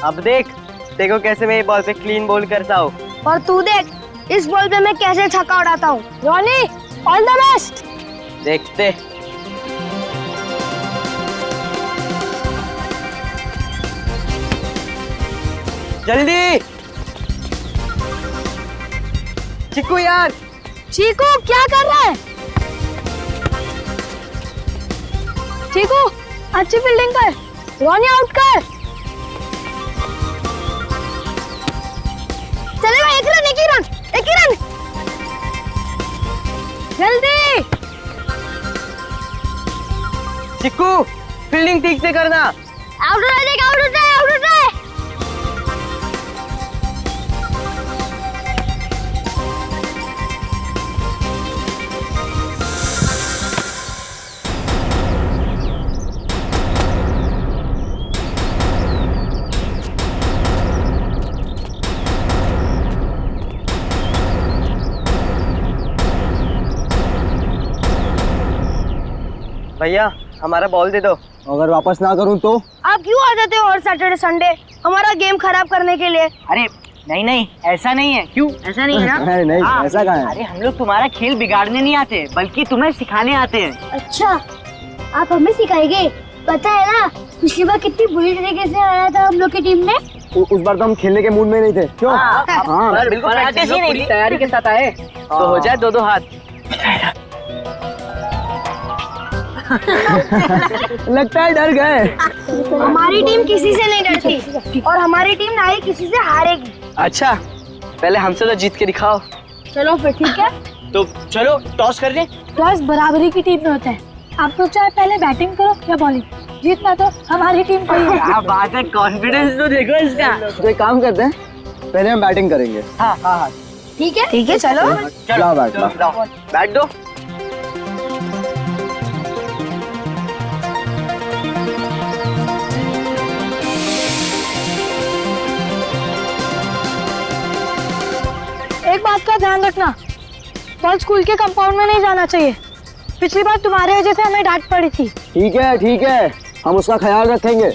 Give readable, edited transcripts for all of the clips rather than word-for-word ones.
अब देख, देखो कैसे मैं ये बॉल पे क्लीन बॉल करता हूँ। और तू देख, इस बॉल पे मैं कैसे छक्का उड़ाता हूँ। Ronnie, all the best. देखते। जल्दी चिक्कू यार। चीकू क्या कर रहा है? चीकू अच्छी फील्डिंग कर, रॉनी आउट कर। चलेगा, एक ही रन। जल्दी चिक्कू फील्डिंग ठीक से करना। आउट हो जाए। भैया हमारा बॉल दे दो। अगर वापस ना करूं तो? आप क्यों आ जाते हो हर सैटरडे संडे हमारा गेम खराब करने के लिए? अरे नहीं, ऐसा नहीं है। क्यों? ऐसा नहीं है ना? नहीं, हाँ, ऐसा कहाँ है? अरे हम लोग तुम्हारा खेल बिगाड़ने नहीं आते, बल्कि तुम्हें सिखाने आते हैं। अच्छा, आप हमें सिखाएंगे? पता है ना, पिछली बार कितनी बुरी तरीके से आया था हम लोग की टीम ने। उस बार तो हम खेलने के मूड में नहीं थे। क्यों? हाँ, बिल्कुल प्रैक्टिस ही नहीं थी। तैयारी के साथ आए तो हो जाए दो हाथ। लगता है डर गए। हमारी टीम किसी से नहीं डरती और हमारी टीम ना ही किसी से हारेगी। अच्छा, पहले हमसे तो जीत के दिखाओ। चलो फिर ठीक है। तो चलो टॉस कर लें। टॉस बराबरी की टीम में होता है। आप तो चाहे पहले बैटिंग करो या बॉलिंग, जीतना तो हमारी टीम को ही है। क्या बात है, कॉन्फिडेंस तो देखो इसका। तो एक काम करते हैं, पहले हम बैटिंग करेंगे। हाँ। ठीक है चलो। लाओ बैट, लाओ। बैट दो। एक बात का ध्यान रखना, बॉल स्कूल के कंपाउंड में नहीं जाना चाहिए। पिछली बार तुम्हारे वजह से हमें डांट पड़ी थी। ठीक है, हम उसका ख्याल रखेंगे।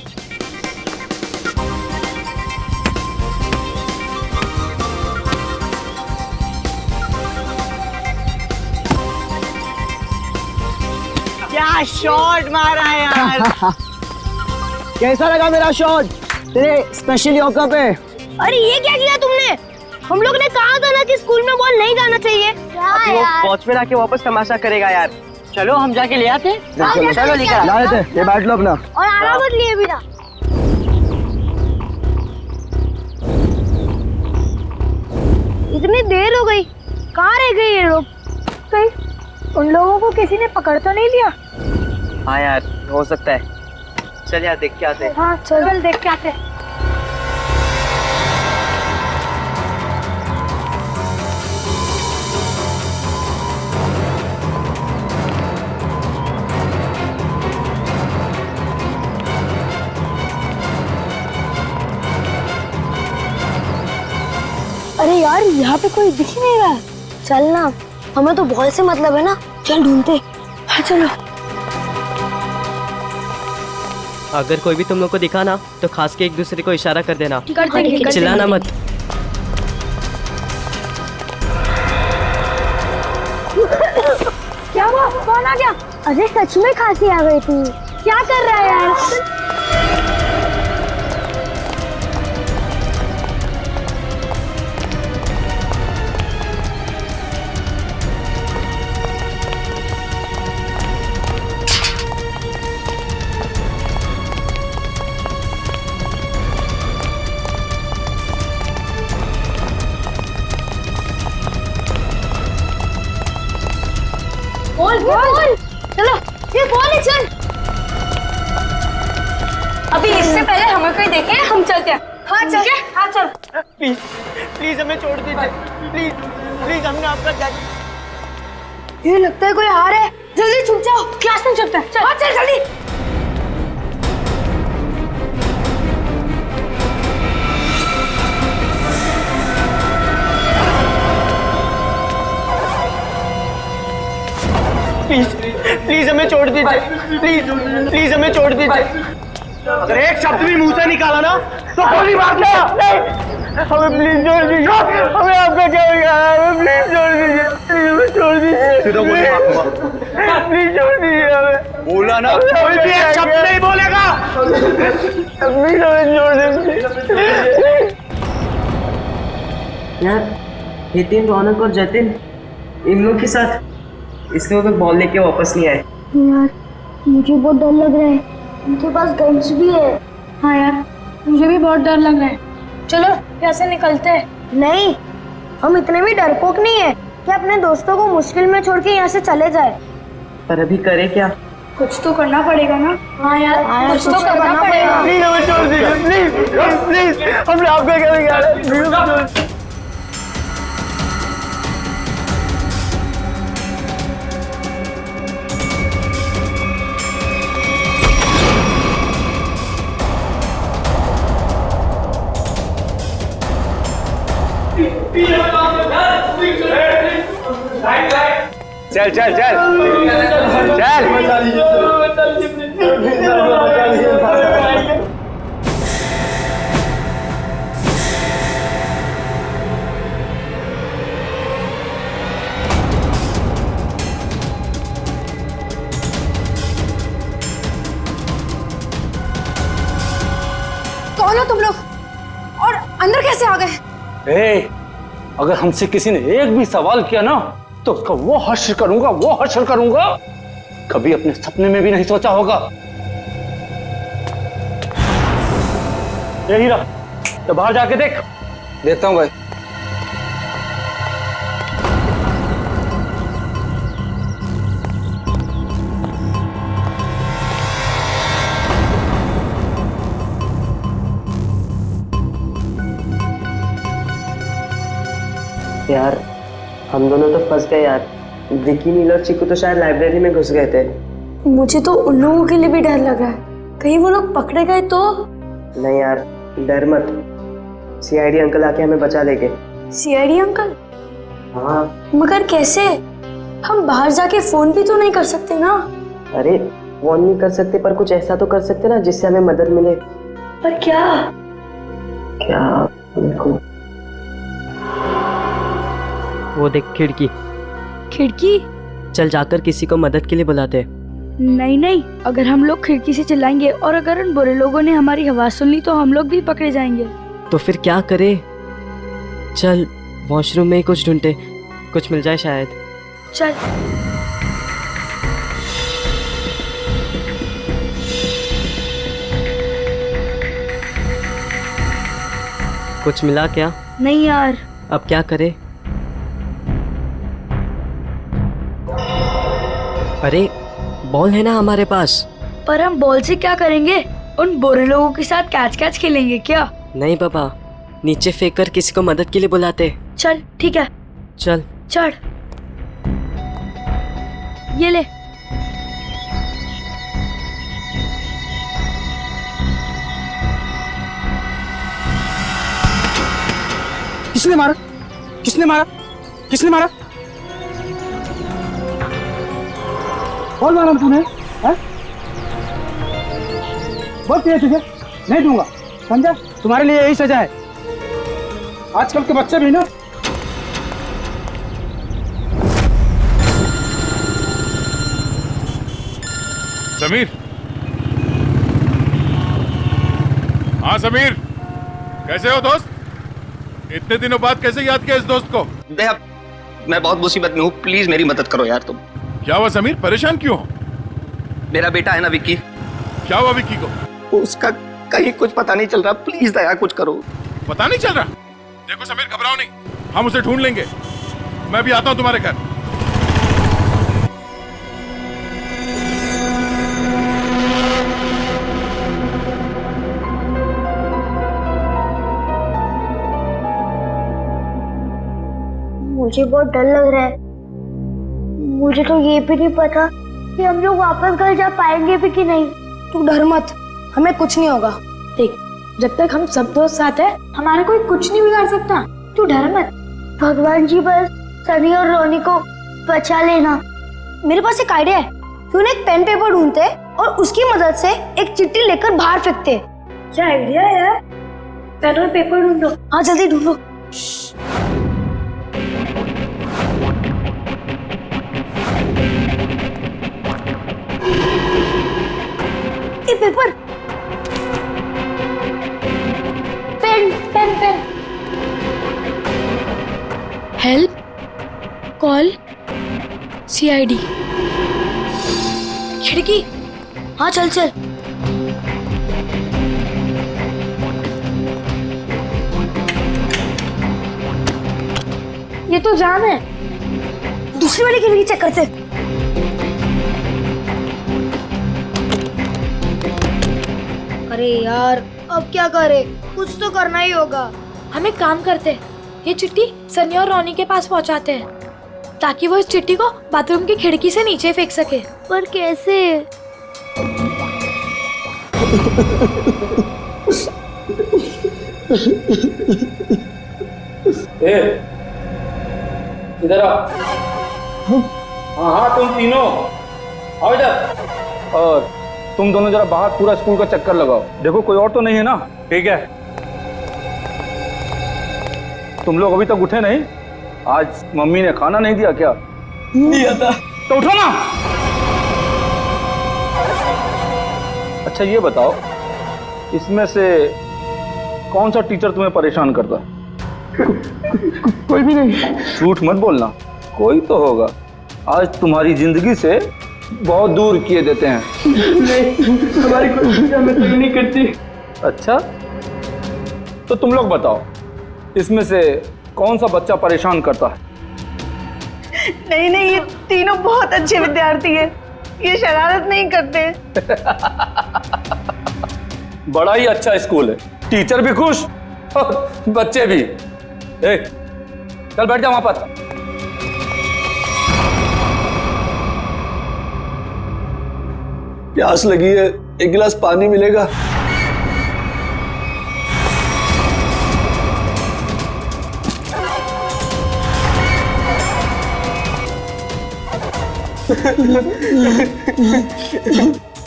क्या शॉट मारा है यार। कैसा लगा मेरा शॉट तेरे स्पेशल यॉर्कर पे? अरे ये क्या किया तुमने? हम लोग ने कहा था ना कि स्कूल में बॉल नहीं जाना चाहिए। अब वो वॉचमैन आके वापस तमाशा करेगा यार। चलो हम जाके ले आते। चलो लेकर ला लेते। ये बैट लो अपना। और आराम मत लिए बिना। इतनी देर हो गई, कहाँ रह गए ये लोग? कहीं उन लोगों को किसी ने पकड़ तो नहीं लिया? हाँ यार, हो सकता है। चल यार देख के आते हैं। हाँ चल देख के आते। अरे यार, यहाँ पे कोई दिख ही नहीं रहा। चल ना, हमें तो बॉल से मतलब है ना। चल ढूंढते। हाँ चलो। अगर कोई भी तुम लोग को दिखा ना तो खास के एक दूसरे को इशारा कर देना। करते चिल्लाना मत। क्या हुआ? कौन आ गया? अरे सच में खांसी आ गई थी। क्या कर रहा है यार? बॉल चलो, ये बॉल है। चल अभी इससे पहले हमें कोई देखे हम चलते हैं। हाँ चल। हाँ चल। प्लीज हमें छोड़ दीजिए। प्लीज हमने आपका क्या। ये लगता है कोई आ रहा है। जल्दी छुप जाओ, क्लास में चलते हैं। चल। हाँ चल जल्दी। प्लीज हमें छोड़ दीजिए। प्लीज हमें छोड़ दीजिए। अगर एक शब्द भी मुंह से निकाला ना तो गोली मार दे। हमें प्लीज छोड़ दीजिए, हमें आपका क्या बिगाड़ा, हमें प्लीज छोड़ दीजिए, प्लीज हमें छोड़ दीजिए, सीधा गोली मारूंगा, प्लीज छोड़ दीजिए हमें। बोला ना कोई भी एक शब्द नहीं बोलेगा, प्लीज हमें छोड़ दीजिए। यार नितिन, रौनक और जतिन इन लोग के साथ इसलिए वो बॉल लेके वापस नहीं आए। यार मुझे बहुत डर लग रहा है, उनके पास गन्स भी है। हाँ यार मुझे भी बहुत डर लग रहा है। चलो यहाँ से निकलते हैं। नहीं, हम इतने भी डरपोक नहीं है कि अपने दोस्तों को मुश्किल में छोड़ के यहाँ से चले जाए। पर अभी करे क्या? कुछ तो करना पड़ेगा ना। हाँ यार कुछ तो करना पड़ेगा। प्लीज हमें छोड़ दीजिए, प्लीज प्लीज, हमने आपका क्या बिगाड़ा, प्लीज। चल चल चल चल। कौन हो तुम लोग और अंदर कैसे आ गए? अगर हमसे किसी ने एक भी सवाल किया ना तो उसका वो हश्र करूंगा, वो हश्र करूंगा कभी अपने सपने में भी नहीं सोचा होगा। ये हीरा, तो बाहर जाके देख। देखता हूँ भाई। यार हम दोनों तो फंस गए यार। विकी, नील और चिकू तो शायद लाइब्रेरी में घुस गए थे। मुझे तो उन लोगों के लिए भी डर लग रहा है, कहीं वो लोग पकड़े गए तो। नहीं यार, डर मत, सीआईडी अंकल आके हमें बचा लेंगे। CID uncle? हाँ। मगर कैसे? हम बाहर जाके फोन भी तो नहीं कर सकते ना। अरे फोन नहीं कर सकते पर कुछ ऐसा तो कर सकते ना जिससे हमें मदद मिले। पर क्या? क्या? देखो वो देख, खिड़की। खिड़की? चल जाकर किसी को मदद के लिए बुलाते। नहीं नहीं, अगर हम लोग खिड़की से चिल्लाएंगे और अगर उन बुरे लोगों ने हमारी आवाज सुन ली तो हम लोग भी पकड़े जाएंगे। तो फिर क्या करे? चल वॉशरूम में ही कुछ ढूंढते, कुछ मिल जाए शायद। चल। कुछ मिला क्या? नहीं यार। अब क्या करे? अरे बॉल है ना हमारे पास। पर हम बॉल से क्या करेंगे? उन बुरे लोगों के साथ कैच कैच खेलेंगे क्या? नहीं पापा, नीचे फेंक कर किसी को मदद के लिए बुलाते। चल ठीक है, चल चढ़। ये ले। किसने मारा, किसने मारा, किसने मारा? कौन मारा तूने? बहुत चाहिए तुझे, नहीं दूंगा, समझा? तुम्हारे लिए यही सजा है। आजकल के बच्चे भी ना। समीर। हाँ समीर, कैसे हो दोस्त? इतने दिनों बाद कैसे याद किया इस दोस्त को? मैं बहुत मुसीबत में हूँ, प्लीज मेरी मदद करो यार तुम। क्या हुआ समीर, परेशान क्यों हो? मेरा बेटा है ना विक्की। क्या हुआ विक्की को? उसका कहीं कुछ पता नहीं चल रहा, प्लीज दया कुछ करो। पता नहीं चल रहा? देखो समीर, घबराओ नहीं, हम उसे ढूंढ लेंगे। मैं भी आता हूँ तुम्हारे घर। मुझे बहुत डर लग रहा है। मुझे तो ये भी नहीं पता कि हम लोग वापस घर जा पाएंगे भी कि नहीं। तू डर मत, हमें कुछ नहीं होगा। देख, जब तक हम सब दोस्त साथ हैं, हमारा कोई कुछ नहीं बिगाड़ सकता। तू डर मत। भगवान जी बस सनी और रोनी को बचा लेना। मेरे पास एक आइडिया है, क्यों ना एक पेन पेपर ढूंढते और उसकी मदद से एक चिट्ठी लेकर बाहर फेंकते। क्या आइडिया है यार। पेन और पेपर ढूंढो। हाँ जल्दी ढूंढो। ये paper, pen pen pen. Help call CID। खिड़की। हाँ चल चल। ये तो जाम है। दूसरी वाली खिड़की चेक करते। अरे यार अब क्या करे, कुछ तो करना ही होगा। हम एक काम करते, ये चिट्ठी सनी और रोनी के पास पहुंचाते हैं ताकि वो इस चिट्ठी को बाथरूम की खिड़की से नीचे फेंक सके। पर कैसे? इधर आओ। हाँ हाँ तुम तीनों आओ इधर। और तुम दोनों जरा बाहर पूरा स्कूल का चक्कर लगाओ, देखो कोई और तो नहीं है ना। ठीक है। तुम लोग अभी तक उठे नहीं? आज मम्मी ने खाना नहीं दिया क्या? दिया था। तो उठो ना। अच्छा ये बताओ, इसमें से कौन सा टीचर तुम्हें परेशान करता है? कोई भी नहीं। झूठ मत बोलना, कोई तो होगा। आज तुम्हारी जिंदगी से बहुत दूर किए देते हैं। नहीं, हमारी कोई हमें तो नहीं करती। अच्छा तो तुम लोग बताओ, इसमें से कौन सा बच्चा परेशान करता है? नहीं नहीं, ये तीनों बहुत अच्छे विद्यार्थी हैं, ये शरारत नहीं करते। बड़ा ही अच्छा स्कूल है, टीचर भी खुश और बच्चे भी। ए, चल बैठ जा वहां पर। प्यास लगी है, एक गिलास पानी मिलेगा?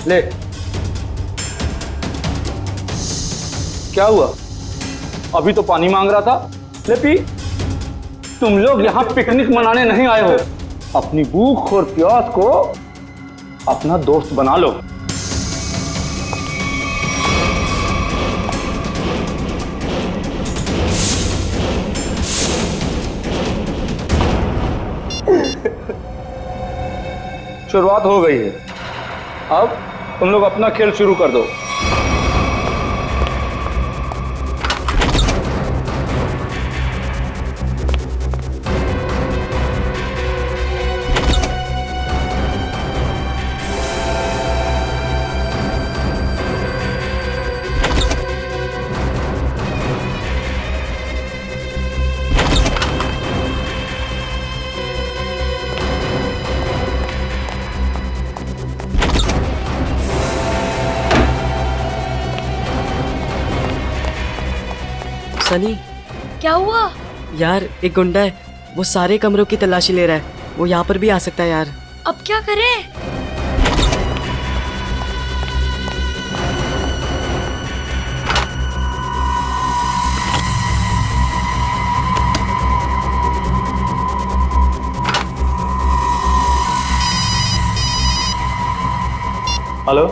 ले। क्या हुआ? अभी तो पानी मांग रहा था, ले पी। तुम लोग यहाँ पिकनिक मनाने नहीं आए हो, अपनी भूख और प्यास को अपना दोस्त बना लो। शुरुआत हो गई है, अब तुम लोग अपना खेल शुरू कर दो। सनी, क्या हुआ? यार एक गुंडा है, वो सारे कमरों की तलाशी ले रहा है। वो यहाँ पर भी आ सकता है यार। अब क्या करें? हेलो।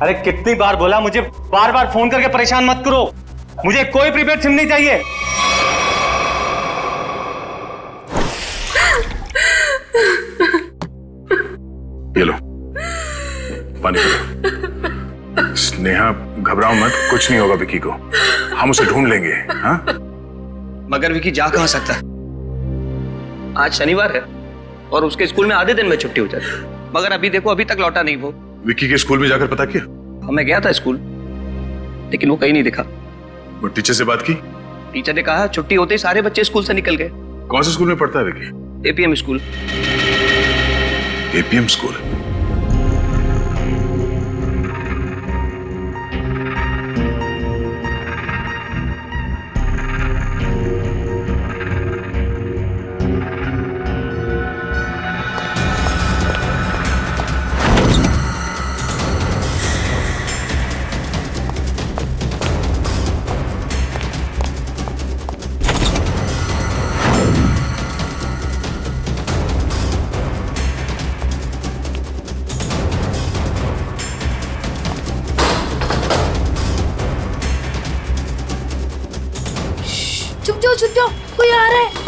अरे कितनी बार बोला, मुझे बार बार फोन करके परेशान मत करो। मुझे कोई प्रीपेड सिम नहीं चाहिए। ये लो पानी पीलो। स्नेहा घबराओ मत, कुछ नहीं होगा विकी को, हम उसे ढूंढ लेंगे। हाँ? मगर विकी जा कहाँ सकता है? आज शनिवार है और उसके स्कूल में आधे दिन में छुट्टी हो जाती है, मगर अभी देखो अभी तक लौटा नहीं वो। विकी के स्कूल में जाकर पता किया? मैं गया था स्कूल, लेकिन वो कहीं नहीं दिखा। वो टीचर से बात की? टीचर ने कहा छुट्टी होते ही सारे बच्चे स्कूल से निकल गए। कौन से स्कूल में पढ़ता है Vicky? APM school. APM school? छुप जाओ, कोई आ रहा है।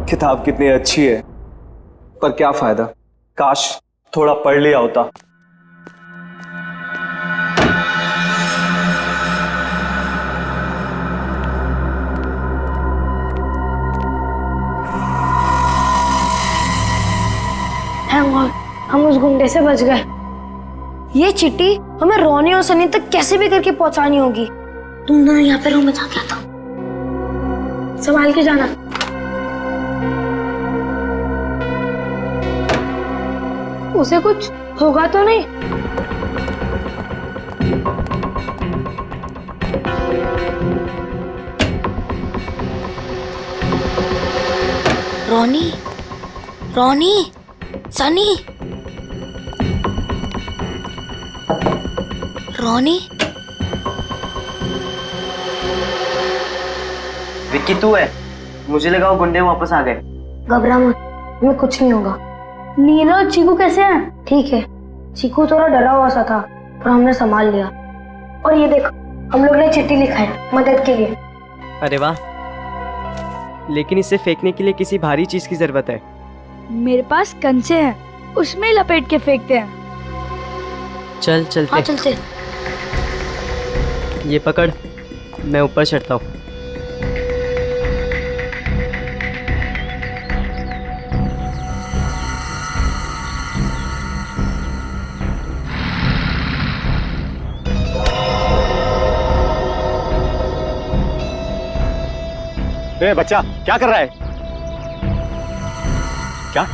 किताब कितनी अच्छी है, पर क्या फायदा, काश थोड़ा पढ़ लिया होता। थैंक गॉड, हम उस गुंडे से बच गए। ये चिट्ठी हमें रोनी और सनी तक कैसे भी करके पहुंचानी होगी। तुम ना यहाँ पे रहो, मैं जाके आता हूँ। संभाल के जाना। उसे कुछ होगा तो नहीं? रोनी, रोनी, सनी, रोनी। विक्की तू है? मुझे लगा वो गुंडे वापस आ गए। घबरा मत, हमें कुछ नहीं होगा। नीला और चीकू कैसे हैं? ठीक है, चीकू थोड़ा डरा हुआ सा था पर हमने संभाल लिया। और ये देखो, हम लोग ने चिट्ठी लिखा है मदद के लिए। अरे वाह, लेकिन इसे फेंकने के लिए किसी भारी चीज की जरूरत है। मेरे पास कंचे हैं, उसमें लपेट के फेंकते हैं। चल चलते। हाँ चलते। ये पकड़, मैं ऊपर चढ़ता हूँ। ए बच्चा, क्या कर रहा है? क्या?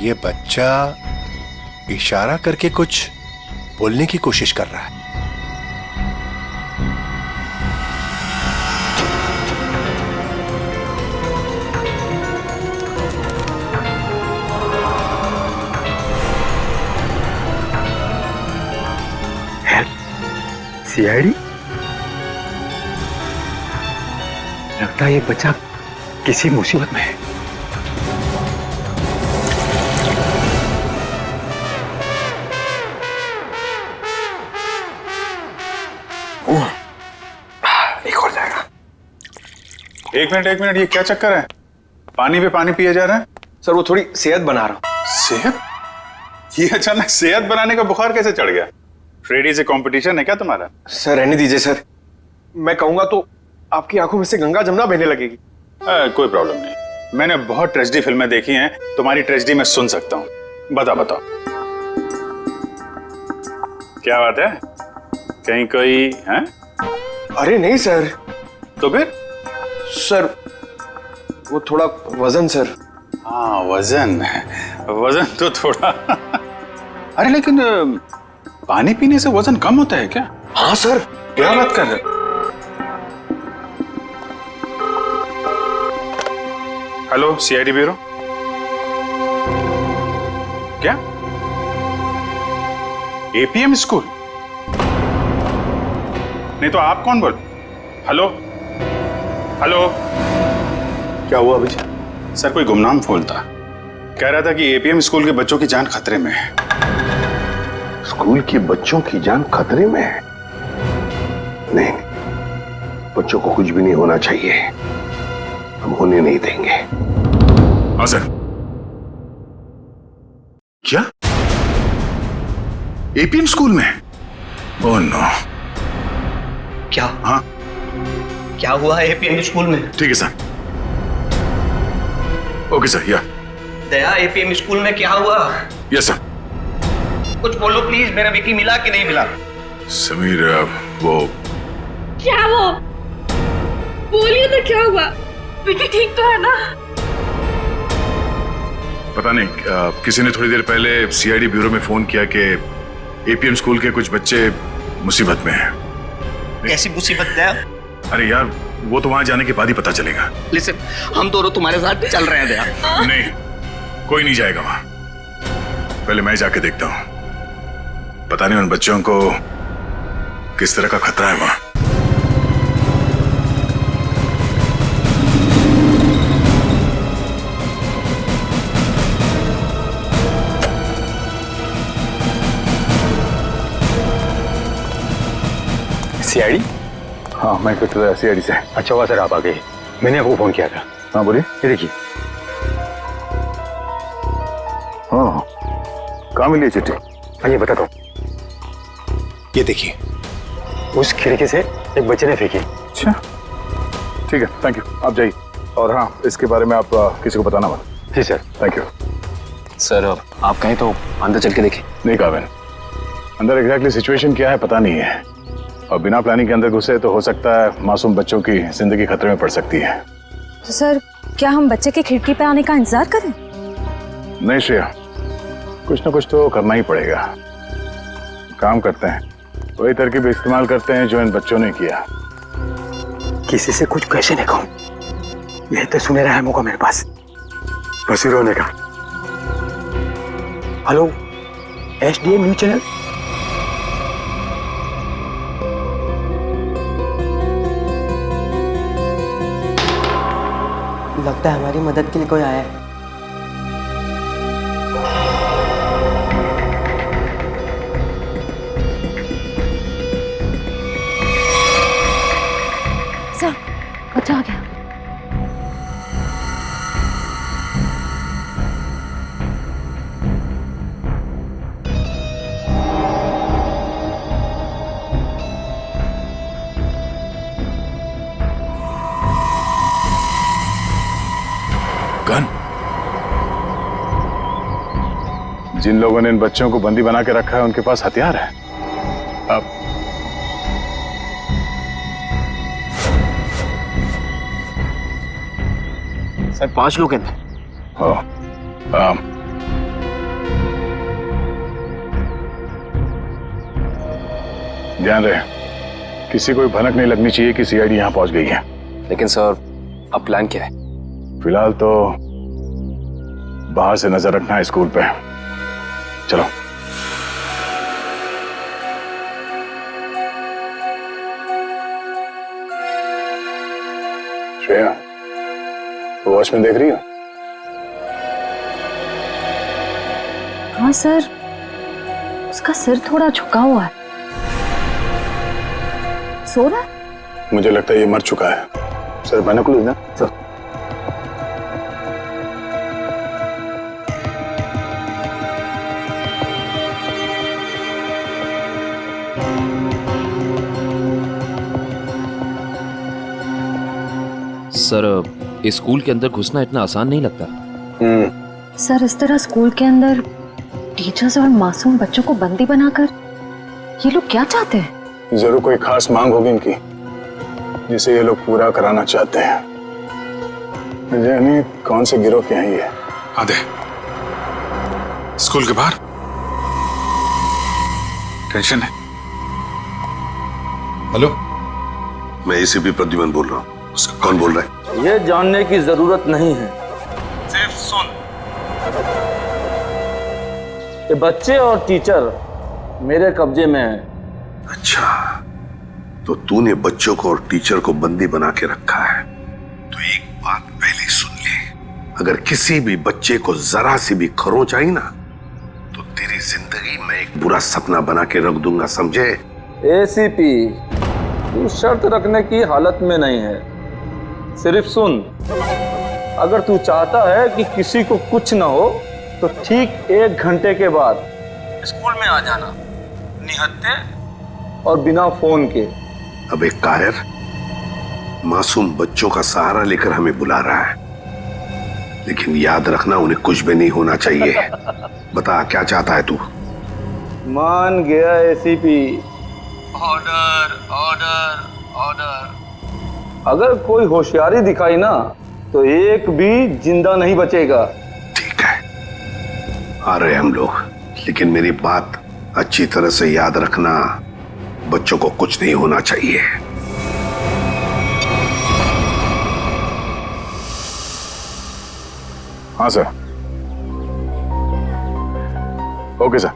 ये बच्चा इशारा करके कुछ बोलने की कोशिश कर रहा है। सीआईडी? लगता है ये बच्चा किसी मुसीबत में है। एक और जाएगा। एक मिनट, ये क्या चक्कर है? पानी पे पानी पिए जा रहा है? सर वो थोड़ी सेहत बना रहा हूं। सेहत? ये अचानक सेहत बनाने का बुखार कैसे चढ़ गया? फ्रेडी से कंपटीशन है क्या तुम्हारा? सर रहने दीजिए सर, मैं कहूंगा तो आपकी आंखों में से गंगा जमुना बहने लगेगी। कोई प्रॉब्लम नहीं, मैंने बहुत ट्रेजेडी फिल्में देखी हैं, तुम्हारी ट्रेजेडी मैं सुन सकता हूँ। बताओ क्या बात है? कहीं कोई है? अरे नहीं सर। तो फिर? सर वो थोड़ा वजन सर। हाँ वजन तो थोड़ा अरे लेकिन पानी पीने से वजन कम होता है क्या? हाँ सर, क्या बात कर रहे? Hello CID bureau. क्या? APM school? नहीं तो आप कौन बोल? हेलो क्या हुआ भैया? सर कोई गुमनाम फोन था, कह रहा था कि एपीएम स्कूल के बच्चों की जान खतरे में है। स्कूल के बच्चों की जान खतरे में है? नहीं, बच्चों को कुछ भी नहीं होना चाहिए, हम होने नहीं देंगे। हाँ सर। क्या? एपीएम स्कूल में? Oh no. क्या? हाँ क्या हुआ है एपीएम स्कूल में? ठीक है सर। Okay sir. या दया, एपीएम स्कूल में क्या हुआ? Yes sir. कुछ बोलो प्लीज, मेरा विकी मिला कि नहीं मिला? समीर वो क्या वो? बोलिए तो क्या हुआ? विकी ठीक तो है ना? पता नहीं किसी ने थोड़ी देर पहले सीआईडी ब्यूरो में फोन किया कि एपीएम स्कूल के कुछ बच्चे मुसीबत में हैं। कैसी मुसीबत है? अरे यार वो तो वहां जाने के बाद ही पता चलेगा। लिसन, हम दोनों तुम्हारे साथ चल रहे हैं दया। नहीं, कोई नहीं जाएगा वहां। पहले मैं जाके देखता हूं। पता नहीं उन बच्चों को किस तरह का खतरा है वहां। सीआईडी? हाँ, मैं इंस्पेक्टर सीआईडी से। अच्छा हुआ सर आप आ गए, मैंने आपको फोन किया था। हाँ बोलिए। ये देखिए। हाँ, कहाँ मिली चिट्ठी? हाँ, ये बताता हूँ। ये देखिए, उस खिड़की से एक बच्चे ने फेंकी। अच्छा, ठीक है, थैंक यू, आप जाइए। और हाँ, इसके बारे में आप किसी को बताना मत। जी सर। Thank you. सर आप कहें तो अंदर चल के देखें। नहीं काबिल, अंदर एग्जैक्टली सिचुएशन क्या है पता नहीं है, और बिना प्लानिंग के अंदर घुसे तो हो सकता है मासूम बच्चों की जिंदगी खतरे में पड़ सकती है। तो सर क्या हम बच्चे के खिड़की पे आने का इंतजार करें? नहीं श्रेया, कुछ ना कुछ तो करना ही पड़ेगा। काम करते हैं, वही तरकीब इस्तेमाल करते हैं जो इन बच्चों ने किया। किसी से कुछ कैसे नहीं कहूं, यही तो सुनहरा है मौका मेरे पास बस रोने का। Hello, SDM news channel. लगता है हमारी मदद के लिए कोई आया है। सर, बच्चा आ गया। गन? जिन लोगों ने इन बच्चों को बंदी बना के रखा है उनके पास हथियार है। अब सर 5 लोग हैं। ध्यान रहे, किसी को भनक नहीं लगनी चाहिए कि सीआईडी यहाँ पहुंच गई है। लेकिन सर अब प्लान क्या है? फिलहाल तो बाहर से नजर रखना है स्कूल पे। चलो। श्रेया, तो वॉच में देख रही हो? हाँ सर, उसका सिर थोड़ा झुका हुआ है। सो रहा है? मुझे लगता है ये मर चुका है। सर बाइनोकुलर ना सर। सर इस स्कूल के अंदर घुसना इतना आसान नहीं लगता। सर इस तरह स्कूल के अंदर टीचर्स और मासूम बच्चों को बंदी बनाकर ये लोग क्या चाहते हैं? जरूर कोई खास मांग होगी इनकी जिसे ये लोग पूरा कराना चाहते हैं। जाने कौन से गिरोह के हैं ये। आधे स्कूल के बाहर टेंशन है। हेलो, मैं एसीपी प्रद्युमन बोल रहा हूँ। कौन बोल रहा है? ये जानने की जरूरत नहीं है, सिर्फ सुन। ये बच्चे और टीचर मेरे कब्जे में है। अच्छा, तो तूने बच्चों को और टीचर को बंदी बना के रखा है। तो एक बात पहले सुन ले, अगर किसी भी बच्चे को जरा सी भी खरोंच आई ना तो तेरी जिंदगी में एक बुरा सपना बना के रख दूंगा, समझे? एसीपी, तू शर्त रखने की हालत में नहीं है। सिर्फ सुन, अगर तू चाहता है कि किसी को कुछ ना हो तो ठीक 1 घंटे के बाद स्कूल में आ जाना, निहत्थे और बिना फोन के। अब एक कायर मासूम बच्चों का सहारा लेकर हमें बुला रहा है, लेकिन याद रखना उन्हें कुछ भी नहीं होना चाहिए। बता क्या चाहता है तू? मान गया एसीपी, ऑर्डर ऑर्डर ऑर्डर। अगर कोई होशियारी दिखाई ना तो एक भी जिंदा नहीं बचेगा। ठीक है, आ रहे हम लोग, लेकिन मेरी बात अच्छी तरह से याद रखना, बच्चों को कुछ नहीं होना चाहिए। हाँ सर। ओके सर,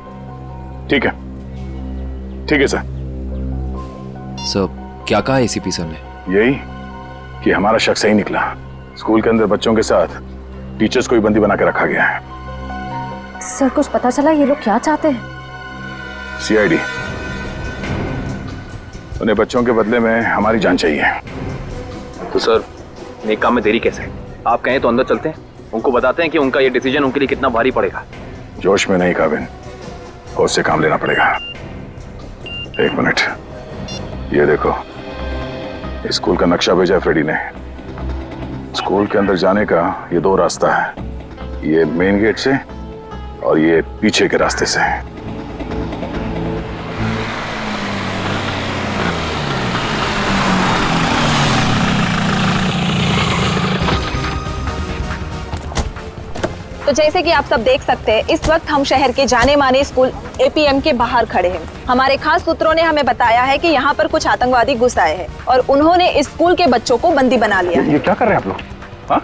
ठीक है, ठीक है सर। सर क्या कहा एसीपी सर ने? यही कि हमारा शक सही निकला। स्कूल के अंदर बच्चों के साथ टीचर्स को भी बंदी बना के रखा गया है। सर कुछ पता चला ये लोग क्या चाहते हैं? सीआईडी, उन्हें बच्चों के बदले में हमारी जान चाहिए। तो सर नेक काम में देरी कैसे? आप कहें तो अंदर चलते हैं, उनको बताते हैं कि उनका ये डिसीजन उनके लिए कितना भारी पड़ेगा। जोश में नहीं काबिन, होश से काम लेना पड़ेगा। एक मिनट, ये देखो, स्कूल का नक्शा भेजा फ्रेडी ने। स्कूल के अंदर जाने का ये दो रास्ता है, ये मेन गेट से और ये पीछे के रास्ते से। तो जैसे कि आप सब देख सकते हैं, इस वक्त हम शहर के जाने माने स्कूल एपीएम के बाहर खड़े हैं। हमारे खास सूत्रों ने हमें बताया है कि यहाँ पर कुछ आतंकवादी घुस आए हैं और उन्होंने इस स्कूल के बच्चों को बंदी बना लिया है। ये क्या कर रहे हैं आप लोग? हाँ,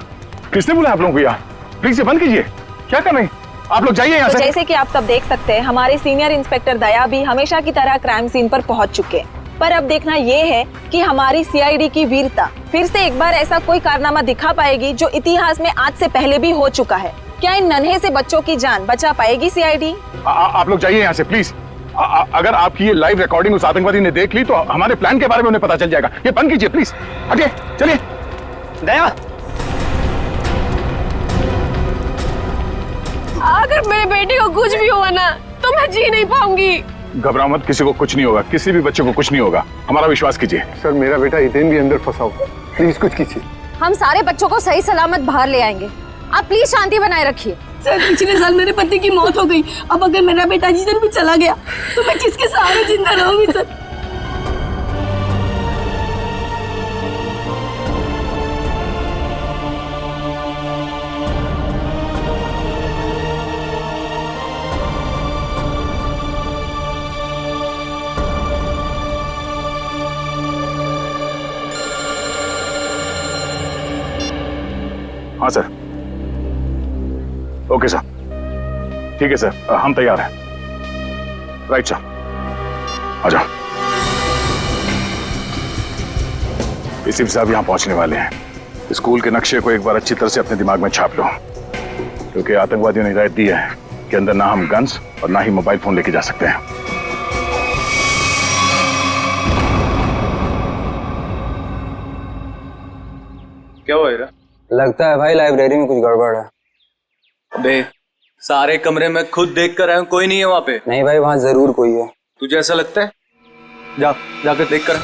किसने बोला आप लोगों को? यहाँ प्लीज ये बंद कीजिए। क्या कर रहे हैं आप लोग? जाइए यहाँ तो से। जैसे कि आप सब देख सकते हैं, हमारे सीनियर इंस्पेक्टर दया भी हमेशा की तरह क्राइम सीन पर पहुंच चुके हैं। पर अब देखना ये है कि हमारी सीआईडी की वीरता फिर से एक बार ऐसा कोई कारनामा दिखा पाएगी जो इतिहास में आज से पहले भी हो चुका है। क्या इन नन्हे से बच्चों की जान बचा पाएगी सीआईडी? आप लोग जाइए यहाँ से प्लीज। अगर आपकी ये लाइव रिकॉर्डिंग उस आतंकवादी ने देख ली तो हमारे प्लान के बारे में उन्हें पता चल जाएगा। ये बंद कीजिए प्लीज, हटिए, चलिए। दया, अगर मेरे बेटे को कुछ भी हुआ ना तो मैं जी नहीं पाऊंगी। घबराओ मत, किसी को कुछ नहीं होगा, किसी भी बच्चे को कुछ नहीं होगा, हमारा विश्वास कीजिए। सर मेरा बेटा हितेन भी अंदर फंसा हुआ, प्लीज कुछ कीजिए। हम सारे बच्चों को सही सलामत बाहर ले आएंगे, आप प्लीज शांति बनाए रखिए। सर पिछले साल मेरे पति की मौत हो गई, अब अगर मेरा बेटा जिधर भी चला गया तो मैं किसके सहारे जिंदा रहूंगी सर? हाँ सर, ओके सर, ठीक है सर, हम तैयार हैं। राइट सर, आ जाओ। इसी साहब यहाँ पहुंचने वाले हैं। स्कूल के नक्शे को एक बार अच्छी तरह से अपने दिमाग में छाप लो, क्योंकि आतंकवादियों ने हिदायत दी है कि अंदर ना हम गन्स और ना ही मोबाइल फोन लेके जा सकते हैं। क्या हुआ हीरा? लगता है भाई लाइब्रेरी में कुछ गड़बड़ है। अबे सारे कमरे में खुद देख कर आया हूं, कोई नहीं है वहां पे। नहीं भाई, वहाँ जरूर कोई है। तुझे ऐसा लगता है? जाकर देख कर।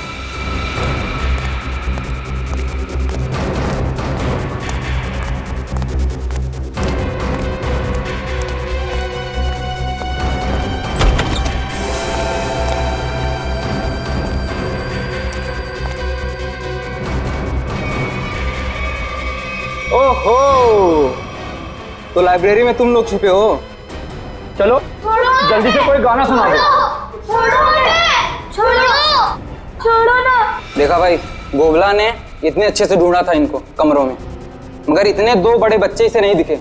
ओहो, तो लाइब्रेरी में तुम लोग छुपे हो? चलो जल्दी से कोई गाना सुना दो। छोड़ो ना। देखा भाई, गोगला ने इतने अच्छे से ढूंढा था इनको कमरों में, मगर इतने दो बड़े बच्चे इसे नहीं दिखे।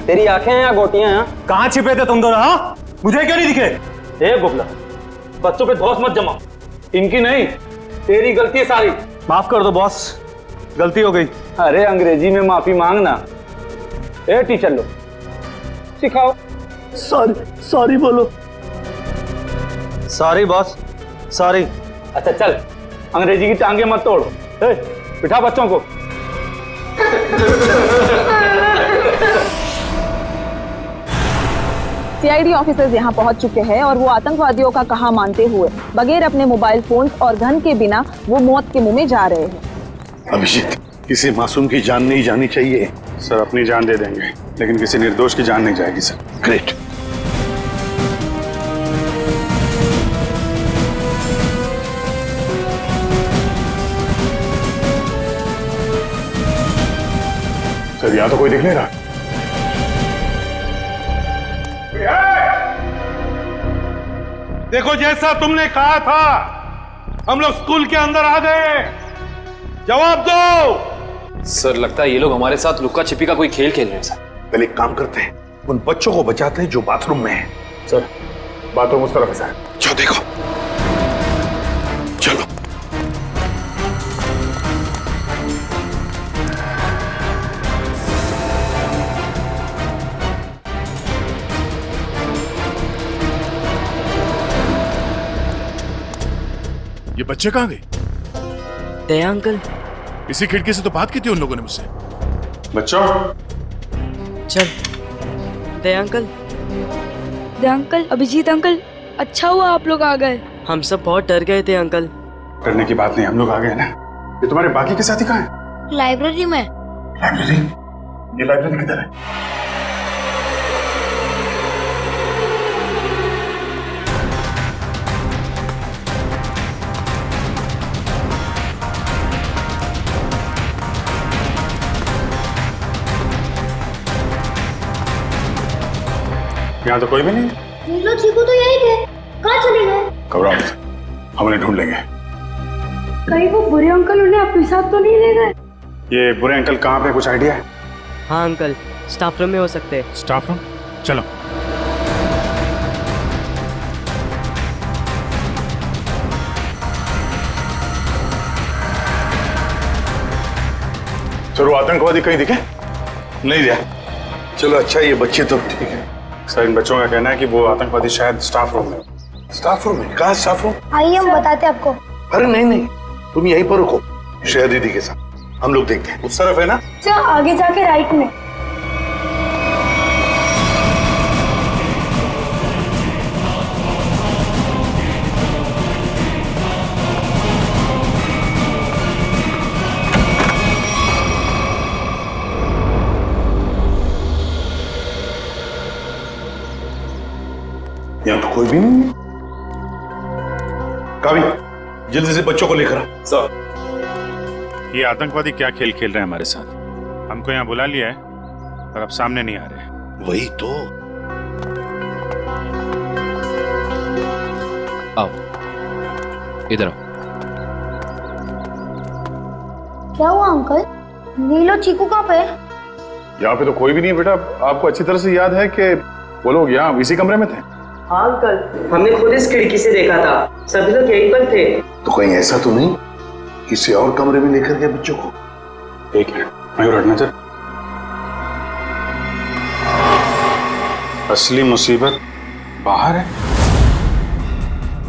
तेरी आंखें हैं या गोटियां हैं? कहाँ छिपे थे तुम दोनों? हाँ, मुझे क्यों नहीं दिखे? ए गोगला, बच्चों पे धौंस मत जमा। इनकी नहीं, तेरी गलती है सारी। माफ कर दो बॉस, गलती हो गई। अरे अंग्रेजी में माफी मांगना। ए टीचर लोग सिखाओ। सॉरी बोलो। Sorry boss, sorry. अच्छा चल, अंग्रेजी की टांगे मत तोड़। ए, बिठा बच्चों को। सीआईडी ऑफिसर्स यहाँ पहुँच चुके हैं और वो आतंकवादियों का कहा मानते हुए बगैर अपने मोबाइल फोन्स और गन के बिना वो मौत के मुंह में जा रहे हैं। अभिजीत, किसी मासूम की जान नहीं जानी चाहिए। सर अपनी जान दे देंगे, लेकिन किसी निर्दोष की जान नहीं जाएगी सर। ग्रेट। सर यहाँ तो कोई दिख नहीं रहा। देखो जैसा तुमने कहा था, हम लोग स्कूल के अंदर आ गए। जवाब दो। सर लगता है ये लोग हमारे साथ लुक्का छिपी का कोई खेल खेल रहे हैं सर। पहले एक काम करते हैं, उन बच्चों को बचाते हैं जो बाथरूम में हैं। सर बाथरूम उस तरफ है सर। जाओ देखो। चलो। ये बच्चे कहाँ गए? दया अंकल। इसी खिड़की से तो बात की थी उन लोगों ने मुझसे। बच्चों चल। दया अंकल। दया अंकल, अभिजीत अंकल, अच्छा हुआ आप लोग आ गए। हम सब बहुत डर गए थे अंकल। डरने की बात नहीं, हम लोग आ गए ना। ये तुम्हारे बाकी के साथी कहाँ हैं? लाइब्रेरी में। लाइब्रेरी? ये लाइब्रेरी किधर है? यहाँ तो कोई भी नहीं। नीलो चीकू तो यही थे, कहाँ चले गए? घबराओ मत, हम उन्हें ढूंढ लेंगे। कहीं वो बुरे अंकल उन्हें अपने साथ तो नहीं ले गए? ये बुरे अंकल कहाँ पे, कुछ आइडिया है? हाँ अंकल, स्टाफ रूम में हो सकते हैं। Staff room? चलो। सर वो आतंकवादी कहीं दिखे? नहीं दिया। चलो अच्छा, ये बच्चे तो ठीक है। सर इन बच्चों का कहना है कि वो आतंकवादी शायद स्टाफ रूम में। स्टाफ रूम में? कहाँ स्टाफ रूम? आइए हम बताते आपको। अरे नहीं नहीं, तुम यहीं पर रुको, श्रेया दीदी के साथ। हम लोग देखते हैं। उस तरफ है ना? अच्छा, आगे जाके राइट में। यहाँ तो कोई भी नहीं है। कावी, जल्दी से बच्चों को लेकर आ। सर ये आतंकवादी क्या खेल खेल रहे हैं हमारे साथ? हमको यहाँ बुला लिया है और अब सामने नहीं आ रहे। वही तो। आओ इधर आओ। क्या हुआ अंकल? नीलो चीकू कहाँ पे? यहाँ पे तो कोई भी नहीं बेटा। आपको अच्छी तरह से याद है कि वो लोग यहाँ इसी कमरे में थे? हाँ अंकल, हमने खुद इस खिड़की से देखा था। सभी लोग यहीं पर थे। तो कहीं ऐसा तो नहीं किसी और कमरे में लेकर गए बच्चों को? एक मिनट, मयूर हटना चल। असली मुसीबत बाहर है।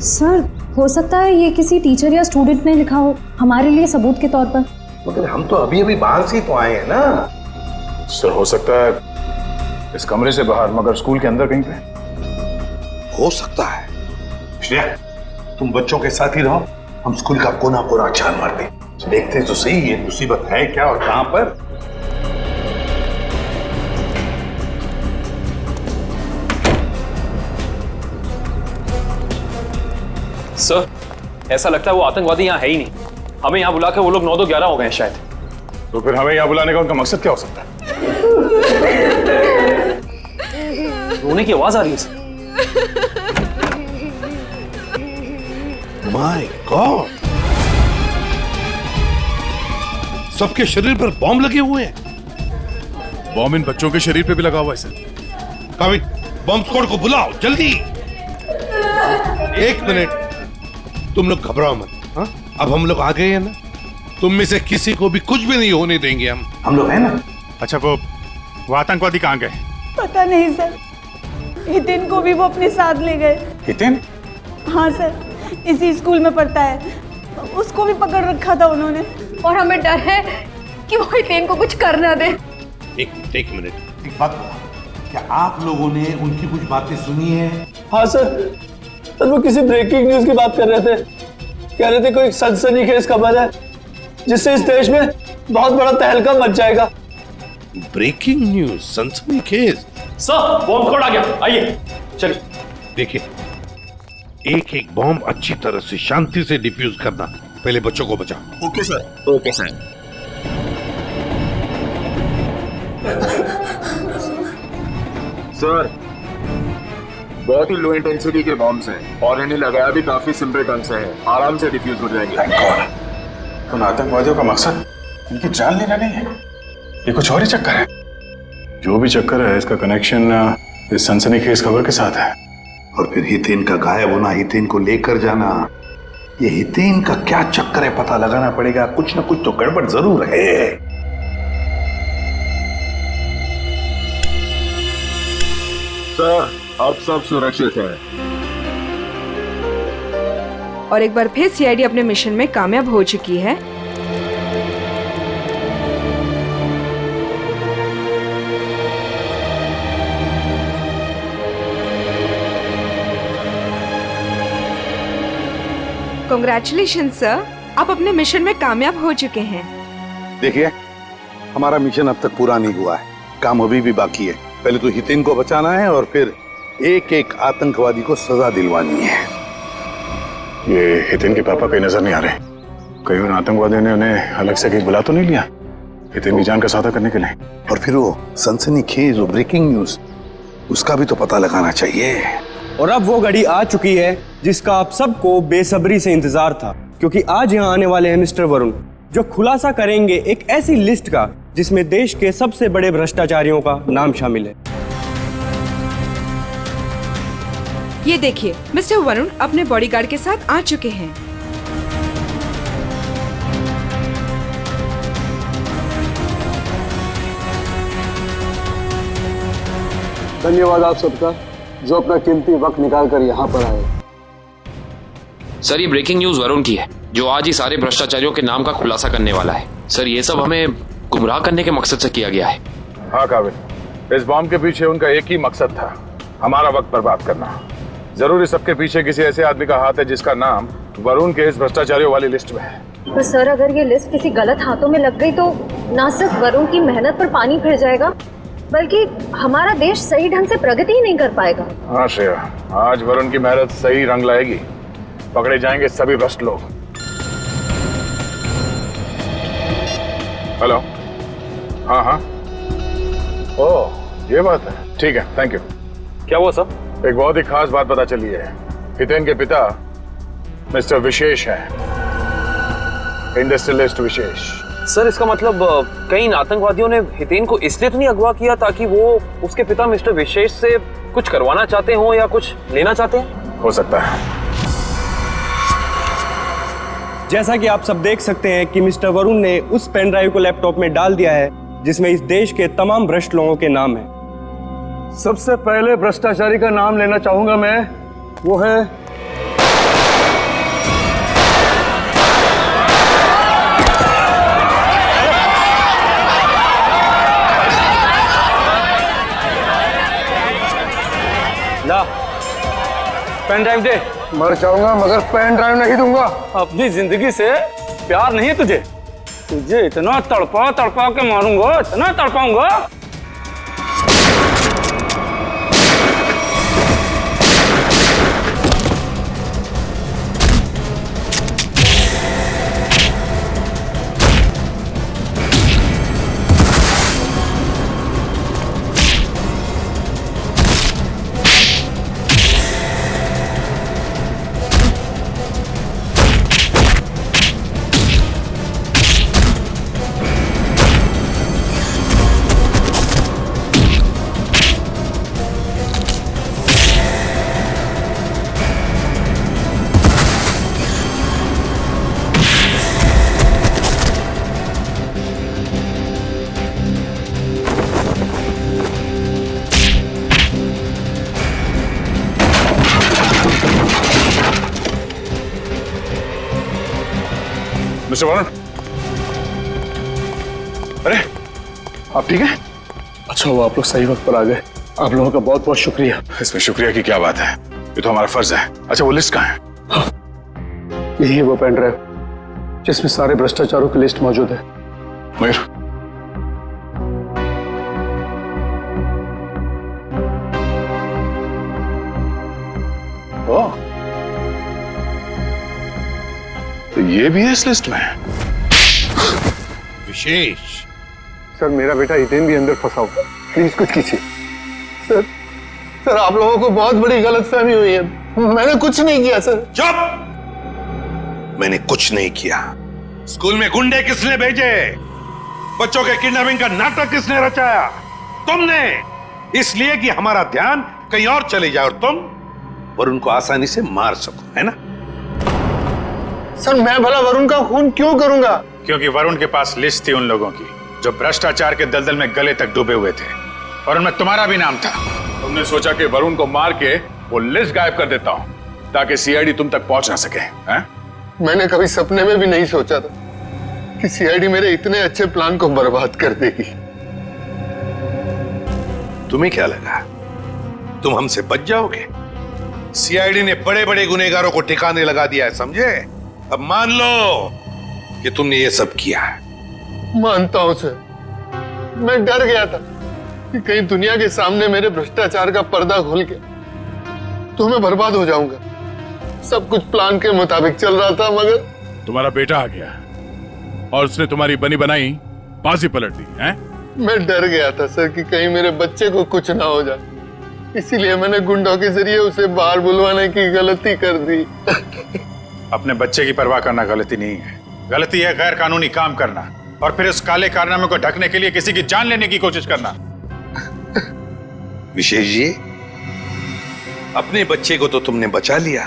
सर हो सकता है ये किसी टीचर या स्टूडेंट ने लिखा हो, हमारे लिए सबूत के तौर पर। मगर हम तो अभी अभी बाहर से ही तो आए हैं ना। सर हो सकता है इस कमरे से बाहर, मगर स्कूल के अंदर कहीं पे हो सकता है। श्रेया, तुम बच्चों के साथ ही रहो, हम स्कूल का कोना कोना छान मारते, देखते तो सही ये मुसीबत है क्या और कहां पर। सर ऐसा लगता है वो आतंकवादी यहाँ है ही नहीं। हमें यहाँ बुला के वो लोग 9-11 हो गए शायद। तो फिर हमें यहाँ बुलाने का उनका मकसद क्या हो सकता है? रोने की आवाज आ रही है सर। माय गॉड, सबके शरीर पर बॉम्ब लगे हुए हैं। बॉम्ब इन बच्चों के शरीर पे भी लगा हुआ है सर। काविन, बॉम्ब स्क्वाड को बुलाओ जल्दी। एक मिनट, तुम लोग घबराओ मत। हाँ, अब हम लोग आ गए हैं ना, तुम में से किसी को भी कुछ भी नहीं होने देंगे। हम लोग हैं ना। अच्छा वो आतंकवादी कहाँ गए? पता नहीं सर, हितिन को भी वो अपने साथ ले गए। हितिन? हाँ सर, इसी स्कूल में पढ़ता है, उसको भी पकड़ रखा था उन्होंने। और हमें डर है कि वो हितेन को कुछ कर ना दे। एक मिनट, एक बात बताओ, क्या आप लोगों ने उनकी कुछ बातें सुनी है? हाँ सर, वो किसी ब्रेकिंग न्यूज की बात कर रहे थे। कह रहे थे कोई सनसनीखेज खबर है जिससे इस देश में बहुत बड़ा तहलका मच जाएगा। ब्रेकिंग न्यूज, सनसनीखेज? सर बॉम्ब स्क्वाड आ गया, आइए चलिए। देखिए, एक एक बॉम्ब अच्छी तरह से शांति से डिफ्यूज करना। पहले बच्चों को बचाओ। Okay sir. Okay sir. Sir, बहुत ही लो इंटेंसिटी के बॉम्ब्स हैं और इन्हें लगाया भी काफी सिंपल ढंग से है, आराम से डिफ्यूज हो जाएंगे। उन आतंकवादियों का मकसद इनकी जान लेना नहीं है, ये कुछ और ही चक्कर है। जो भी चक्कर है इसका कनेक्शन इस सनसनीखेज खबर के साथ है। और फिर हितेन का गायब होना, हितेन को लेकर जाना, ये हितेन का क्या चक्कर है पता लगाना पड़ेगा। कुछ ना कुछ तो गड़बड़ जरूर है। सर, अब सब सुरक्षित है। और एक बार फिर सीआईडी अपने मिशन में कामयाब हो चुकी है। कांग्रेचुलेशन सर, आप अपने मिशन में कामयाब हो चुके हैं। देखिए, हमारा मिशन अब तक पूरा नहीं हुआ है, काम अभी भी बाकी है। पहले तो हितेन को बचाना है और फिर एक एक आतंकवादी को सजा दिलवानी है। ये हितेन के पापा कहीं नजर नहीं आ रहे। कहीं उन आतंकवादियों ने उन्हें अलग से कहीं बुला तो नहीं लिया हितेन की जान का सौदा करने के लिए? और फिर वो सनसनीखेज, वो ब्रेकिंग न्यूज, उसका भी तो पता लगाना चाहिए। और अब वो घड़ी आ चुकी है जिसका आप सबको बेसब्री से इंतजार था, क्योंकि आज यहाँ आने वाले हैं मिस्टर वरुण, जो खुलासा करेंगे एक ऐसी लिस्ट का जिसमें देश के सबसे बड़े भ्रष्टाचारियों का नाम शामिल है। ये देखिए, मिस्टर वरुण अपने बॉडीगार्ड के साथ आ चुके हैं। धन्यवाद आप सबका जो अपना कीमती वक्त निकाल कर यहाँ पर आए। सर, ये ब्रेकिंग न्यूज वरुण की है, जो आज ही सारे भ्रष्टाचारियों के नाम का खुलासा करने वाला है। सर, ये सब हमें गुमराह करने के मकसद से किया गया है। हाँ काबिल, इस बॉम्ब के पीछे उनका एक ही मकसद था, हमारा वक्त बर्बाद करना। जरूर इस सबके पीछे किसी ऐसे आदमी का हाथ है जिसका नाम वरुण के इस भ्रष्टाचारियों वाली लिस्ट में है। पर सर, अगर ये लिस्ट किसी गलत हाथों में लग गई तो ना सिर्फ वरुण की मेहनत पर पानी फिर जाएगा, बल्कि हमारा देश सही ढंग से प्रगति ही नहीं कर पाएगा। हाँ श्रेया, आज वरुण की मेहनत सही रंग लाएगी, पकड़े जाएंगे सभी भ्रष्ट लोग। हेलो, हाँ हाँ, ओह ये बात है, ठीक है, थैंक यू। क्या हुआ सर? एक बहुत ही खास बात पता चली है। हितेन के पिता मिस्टर विशेष हैं, इंडस्ट्रियलिस्ट विशेष। सर, इसका मतलब कई आतंकवादियों ने हितेन को इसलिए तो नहीं अगवा किया ताकि वो उसके पिता मिस्टर विशेष से कुछ करवाना चाहते हो या कुछ लेना चाहते हैं? हो सकता है। जैसा कि आप सब देख सकते हैं कि मिस्टर वरुण ने उस पेन ड्राइव को लैपटॉप में डाल दिया है जिसमें इस देश के तमाम भ्रष्ट लोगों के नाम हैं। सबसे पहले भ्रष्टाचारी का नाम लेना चाहूंगा मैं, वो है ला, पेन ड्राइव दे। मर जाऊंगा मगर पेन ड्राइव नहीं दूंगा। अपनी जिंदगी से प्यार नहीं है तुझे? तुझे इतना तड़पा तड़पा के मारूंगा, इतना तड़पाऊंगा। मिस्टर वरुण, अरे आप ठीक हैं? अच्छा हुआ आप लोग सही वक्त पर आ गए, आप लोगों का बहुत बहुत शुक्रिया। इसमें शुक्रिया की क्या बात है, ये तो हमारा फर्ज है। अच्छा वो लिस्ट कहाँ है? हाँ, यही है वो पेन ड्राइव जिसमें सारे भ्रष्टाचारों की लिस्ट मौजूद है। मयूर, ओह, तो ये भी है इस लिस्ट में? विशेष, सर मेरा बेटा हितेन भी अंदर फंसा हुआ, प्लीज कुछ कीजिए। सर सर आप लोगों को बहुत बड़ी गलतफहमी हुई है, मैंने कुछ नहीं किया सर। चुप! मैंने कुछ नहीं किया। स्कूल में गुंडे किसने भेजे? बच्चों के किडनैपिंग का नाटक किसने रचाया? तुमने। इसलिए कि हमारा ध्यान कहीं और चले जाए और तुम वरुण को आसानी से मार सको, है ना? सर मैं भला वरुण का खून क्यों करूंगा? क्योंकि वरुण के पास लिस्ट थी उन लोगों की जो भ्रष्टाचार के दलदल में गले तक डूबे हुए थे, और उनमें तुम्हारा भी नाम था। तुमने सोचा कि वरुण को मार के वो लिस्ट गायब कर देता हूं ताकि सीआईडी तुम तक पहुंच ना सके, हैं? मैंने कभी सपने में भी नहीं सोचा था कि सीआईडी मेरे इतने अच्छे प्लान को बर्बाद कर देगी। तुम्हें क्या लगा तुम हमसे बच जाओगे? सीआईडी ने बड़े बड़े गुनहगारों को ठिकाने लगा दिया है, समझे? अब मान लो कि तुमने ये सब किया है। मानता हूं सर, मैं डर गया था कि कहीं दुनिया के सामने मेरे भ्रष्टाचार का पर्दा खुल गया तो मैं बर्बाद हो जाऊंगा। सब कुछ प्लान के मुताबिक चल रहा था, मगर तुम्हारा बेटा आ गया और उसने तुम्हारी बनी बनाई बाजी पलट दी, हैं? मैं डर गया था सर कि कहीं मेरे बच्चे को कुछ ना हो जाए, इसीलिए मैंने गुंडों के जरिए उसे बाहर बुलवाने की गलती कर दी। अपने बच्चे की परवाह करना गलती नहीं है, गलती है गैर कानूनी काम करना और फिर उस काले कारनामे को ढकने के लिए किसी की जान लेने की कोशिश करना। विशेष जी, अपने बच्चे को तो तुमने बचा लिया,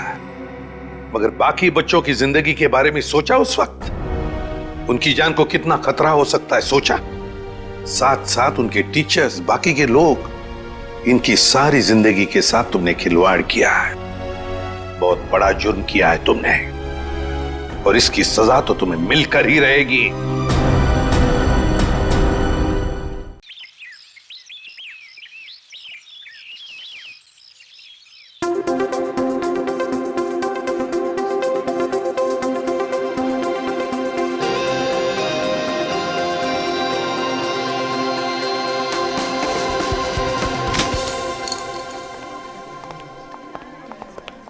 मगर बाकी बच्चों की जिंदगी के बारे में सोचा? उस वक्त उनकी जान को कितना खतरा हो सकता है सोचा? साथ साथ उनके टीचर्स, बाकी के लोग, इनकी सारी जिंदगी के साथ तुमने खिलवाड़ किया है। बहुत बड़ा जुर्म किया है तुमने, और इसकी सजा तो तुम्हें मिलकर ही रहेगी।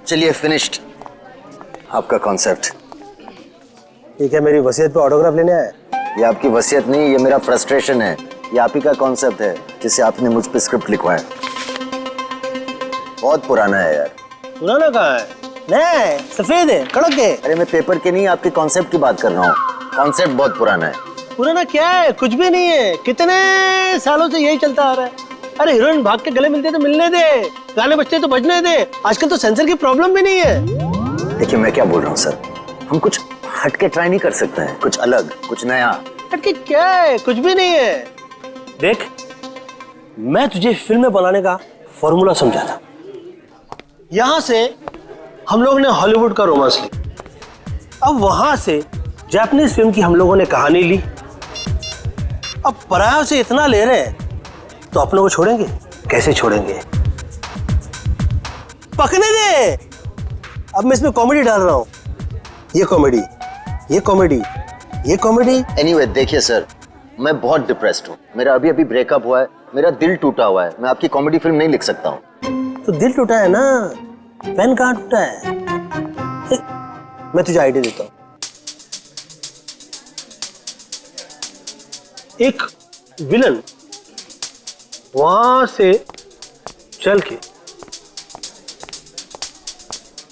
चलिए फिनिश्ड आपका कॉन्सेप्ट। ये क्या मेरी वसीयत पे ऑटोग्राफ लेने आया? ये आपकी वसीयत नहीं, ये मेरा फ्रस्ट्रेशन है। ये आप ही का कॉन्सेप्ट है जिसे आपने मुझ पे स्क्रिप्ट लिखवाया। बहुत पुराना है यार। पुराना कहाँ है? नया है, सफेद है, कड़क है। अरे मैं पेपर के नहीं, आपके कॉन्सेप्ट की बात कर रहा हूँ। कॉन्सेप्ट बहुत पुराना है। पुराना क्या है? कुछ भी नहीं है, कितने सालों से यही चलता आ रहा है। अरे हीरोइन भाग के गले मिलते तो मिलने दे, गाने बजते तो बजने दे। आजकल तो सेंसर की प्रॉब्लम भी नहीं है। देखिए मैं क्या बोल रहा हूँ सर, हम कुछ हटके ट्राई नहीं कर सकते हैं? कुछ अलग, कुछ नया। हटके क्या है? कुछ भी नहीं है। देख, मैं तुझे फिल्में बनाने का फॉर्मूला समझा था। यहां से हम लोगों ने हॉलीवुड का रोमांस ली, अब वहां से जापानीज फिल्म की हम लोगों ने कहानी ली। अब परायों से इतना ले रहे हैं तो अपनों को छोड़ेंगे? कैसे छोड़ेंगे? पकने दे। अब मैं इसमें कॉमेडी डाल रहा हूं। ये कॉमेडी, ये कॉमेडी, ये कॉमेडी। एनीवे देखिए सर, मैं बहुत डिप्रेस्ड हूँ। मेरा अभी अभी ब्रेकअप हुआ है, मेरा दिल टूटा हुआ है। मैं आपकी कॉमेडी फिल्म नहीं लिख सकता हूँ। तो दिल टूटा है ना, पेन कहाँ टूटा है? मैं तुझे आइडिया देता हूँ। एक विलन वहां से चल के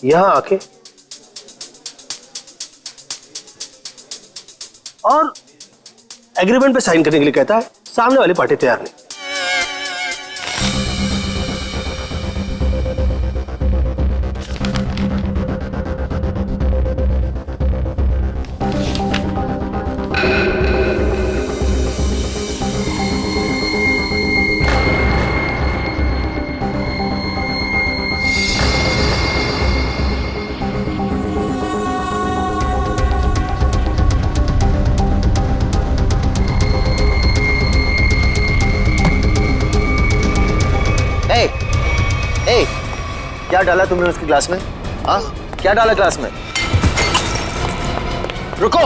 यहां आके और एग्रीमेंट पे साइन करने के लिए कहता है। सामने वाली पार्टी तैयार नहीं। क्या डाला तुमने उसके ग्लास में? हाँ, क्या डाला ग्लास में? रुको।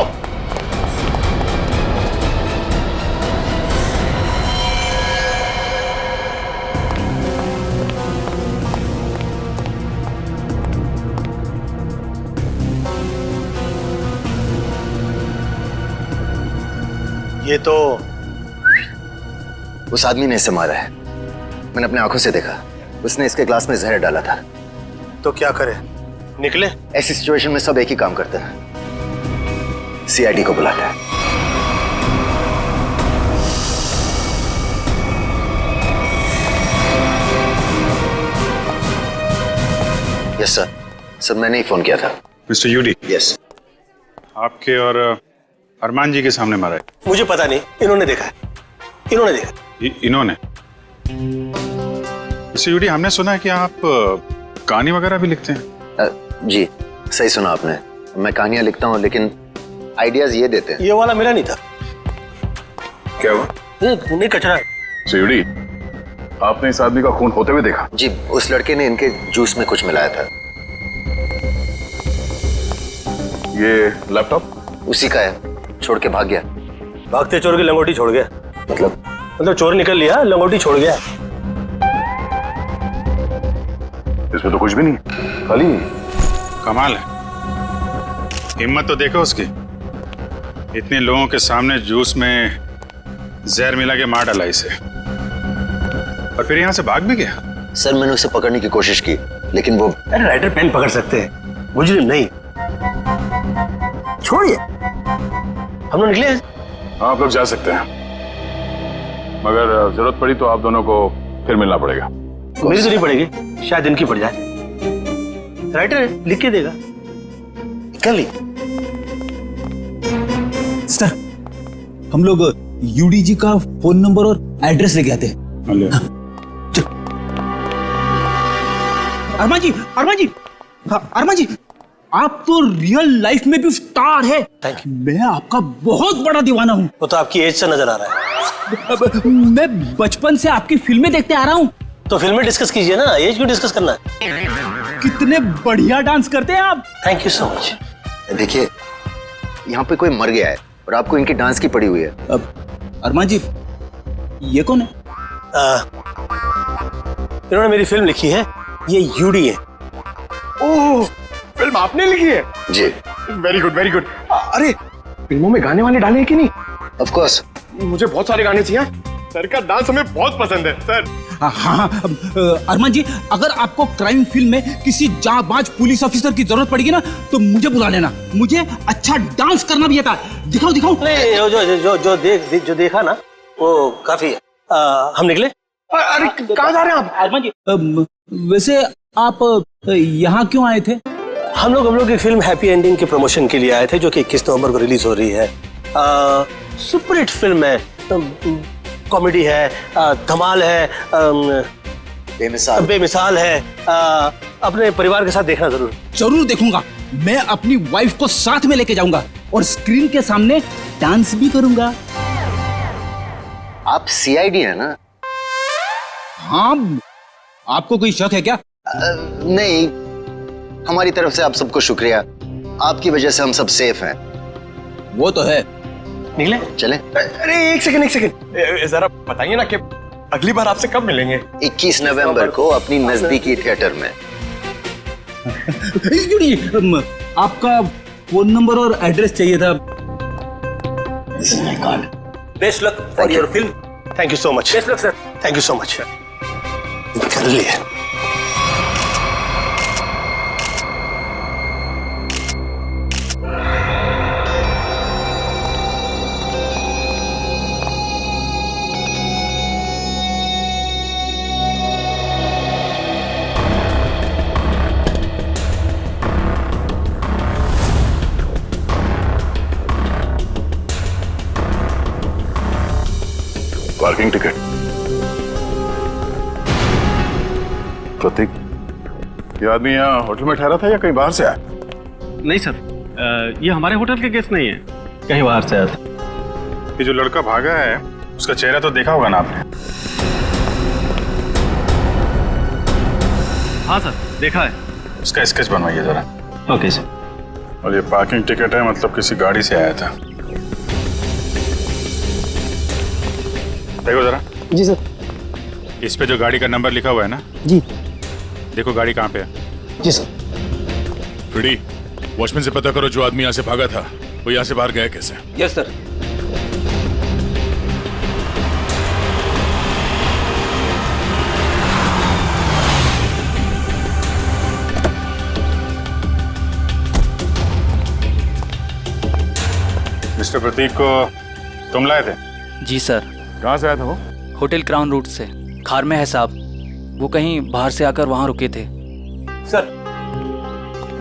ये तो उस आदमी ने इसे मारा है। मैंने अपने आंखों से देखा। उसने इसके ग्लास में जहर डाला था। तो क्या करे? निकले? ऐसी सिचुएशन में सब एक ही काम करते हैं, सीआईडी को बुलाते हैं। Yes sir. सर मैंने ही फोन किया था। Mister UD. यस। आपके और अरमान जी के सामने मारा है। मुझे पता नहीं, इन्होंने देखा है। इन्होंने देखा। इन्होंने? मिस्टर यूडी, हमने सुना है कि आप कहानी वगैरह भी लिखते हैं। जी सही सुना आपने, मैं कहानियां लिखता हूँ लेकिन आइडियाज ये देते हैं। ये वाला मेरा नहीं था। क्या हुआ? ये नहीं, कचरा है। सीढ़ी, आपने इस आदमी का खून होते हुए देखा? जी, उस लड़के ने इनके जूस में कुछ मिलाया था। ये लैपटॉप? उसी का है, छोड़ के भाग गया। भागते चोर की लंगोटी छोड़ गया? मतलब चोर निकल लिया, लंगोटी छोड़ गया। इसमें तो कुछ भी नहीं, खाली। कमाल है, हिम्मत तो देखो उसकी। इतने लोगों के सामने जूस में जहर मिला के मार डाला इसे, और फिर यहाँ से भाग भी गया। सर मैंने उसे पकड़ने की कोशिश की लेकिन वो... अरे राइटर पेन पकड़ सकते हैं, मुजरिम नहीं। छोड़िए, हम लोग निकले हैं। हाँ, आप लोग जा सकते हैं, मगर जरूरत पड़ी तो आप दोनों को फिर मिलना पड़ेगा। मेरी तो नहीं पड़ेगी, शायद इनकी पड़ जाए। राइटर है, लिख के देगा। कर ली। सर, हम लोग यूडी जी का फोन नंबर और एड्रेस लेके आते हैं। अरमान जी, अरमान जी, अरमान जी, आप तो रियल लाइफ में भी स्टार है। मैं आपका बहुत बड़ा दीवाना हूँ। वो तो आपकी एज से नजर आ रहा है। मैं बचपन से आपकी फिल्में देखते आ रहा हूँ। तो फिल्में डिस्कस कीजिए ना, एज क्यों डिस्कस करना है? कितने बढ़िया डांस करते हैं आप। Thank you so much. देखिए, यहाँ पे कोई मर गया है और आपको इनकी डांस की पड़ी हुई है। अरमान जी, ये कौन है? इन्होंने मेरी फिल्म लिखी है, ये यूडी है। ओह, फिल्म आपने लिखी है? जी। Very good, very good. अरे, फिल्मों में गाने वाले डाले हैं कि नहीं? Of course. मुझे बहुत सारे गाने चाहिए। सर का डांस हमें बहुत पसंद है सर। हाँ, अरमान जी, अगर आपको क्राइम फिल्म में किसी जांबाज पुलिस ऑफिसर की जरूरत पड़ेगी ना तो मुझे बुला लेना। मुझे अच्छा डांस करना भी आता है। दिखाओ दिखाओ। जो देखा ना वो काफी है। हम निकले। अरे कहाँ जा रहे हैं आप? अरमान जी, वैसे आप यहाँ क्यों आए थे? हम लोग की फिल्म हैप्पी एंडिंग के प्रमोशन के लिए आए थे, जो कि 21 नवंबर को रिलीज हो रही है। सुपरहिट फिल्म है, कॉमेडी है, धमाल है, बेमिसाल है। अपने परिवार के साथ देखना जरूर देखूंगा। मैं अपनी वाइफ को साथ में लेके जाऊंगा और स्क्रीन के सामने डांस भी करूंगा। आप सीआईडी है ना? हाँ, आपको कोई शक है क्या? नहीं, हमारी तरफ से आप सबको शुक्रिया। आपकी वजह से हम सब सेफ हैं। वो तो है। निकले? चले। अरे एक सेकंड, जरा बताइए ना कि अगली बार आपसे कब मिलेंगे? 21 नवंबर को अपनी नजदीकी थिएटर में। आपका फोन नंबर और एड्रेस चाहिए था। This is my card. Best luck for your film. Thank you so much. Best luck sir. Thank you so much. कर लिए। Parking ticket. प्रतीक, ये आदमी यहाँ होटल में ठहरा था या कहीं बाहर से आया? नहीं सर, ये हमारे होटल के गेस्ट नहीं है, कहीं बाहर से आया था। ये जो लड़का भागा है उसका चेहरा तो देखा होगा ना आपने? हाँ सर, देखा है। उसका स्केच बनवाइए जरा। Okay sir. और ये पार्किंग टिकट है, मतलब किसी गाड़ी से आया था। देखो जरा। जी सर। इस पे जो गाड़ी का नंबर लिखा हुआ है ना? जी। देखो गाड़ी कहाँ पे है। जी सर। फ्रेडी, वॉचमैन से पता करो जो आदमी यहाँ से भागा था वो यहाँ से बाहर गया कैसे। Yes sir. मिस्टर प्रतीक को तुम लाए थे? जी सर। कहाँ से आया था वो? होटल क्राउन रूट से। खार में है साहब, वो कहीं बाहर से आकर वहाँ रुके थे। सर,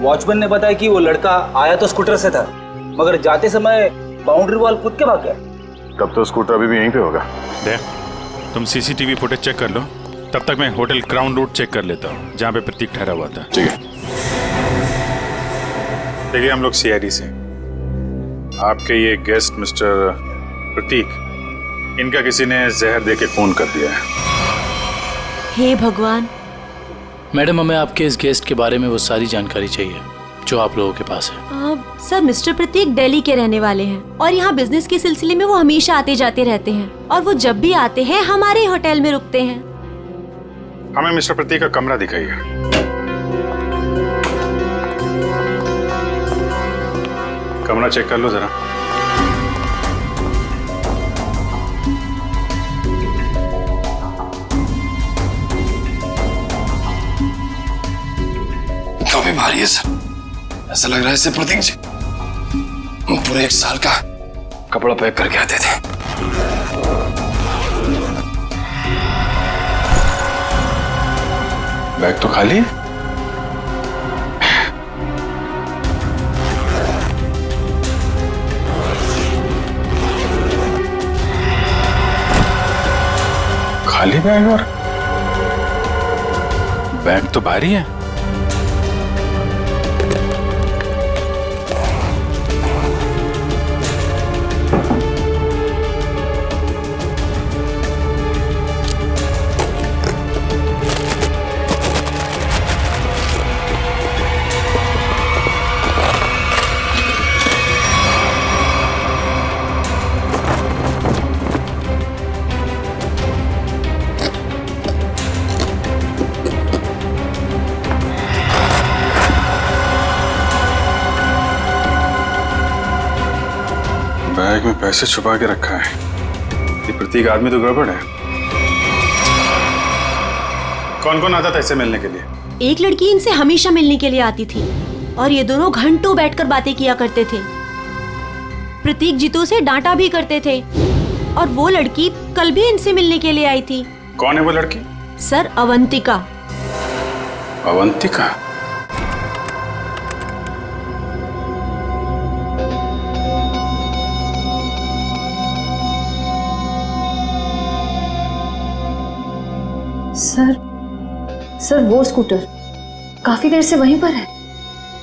वॉचमैन ने बताया कि वो लड़का आया तो स्कूटर से था, मगर जाते समय बाउंड्री वॉल कूद के भाग गया। तब तो स्कूटर अभी भी यहीं पे होगा। देख, तुम सीसीटीवी फुटेज चेक कर लो, तब तक मैं होटल क्राउन रूट चेक कर लेता हूँ जहाँ पे प्रतीक ठहरा हुआ था। ठीक है। देखिए, हम लोग सीआईडी से आपके ये गेस्ट मिस्टर प्रतीक, इनका किसी ने जहर दे के फोन कर दिया है। हे भगवान। मैडम, हमें आपके इस गेस्ट के बारे में वो सारी जानकारी चाहिए जो आप लोगों के पास है। सर, मिस्टर प्रतीक दिल्ली के रहने वाले हैं और यहाँ बिजनेस के सिलसिले में वो हमेशा आते जाते रहते हैं और वो जब भी आते हैं हमारे होटल में रुकते हैं। हमें मिस्टर प्रतीक का कमरा दिखाइए। कमरा चेक कर लो जरा। काफी भारी है सर, ऐसा लग रहा है इससे प्रतीक जी पूरे 1 साल का कपड़ा पैक करके आते थे। बैग तो खाली है। खाली बैग और बैग तो भारी है। बैग में पैसे छुपा के रखा है। ये प्रतीक आदमी तो गड़बड़ है। कौन कौन आता था इससे मिलने के लिए? एक लड़की इनसे हमेशा मिलने के लिए आती थी और ये दोनों घंटों बैठकर बातें किया करते थे। प्रतीक जीतू से डांटा भी करते थे और वो लड़की कल भी इनसे मिलने के लिए आई थी। कौन है वो लड़की? सर, अवंतिका। अवंतिका? सर वो स्कूटर काफी देर से वहीं पर है।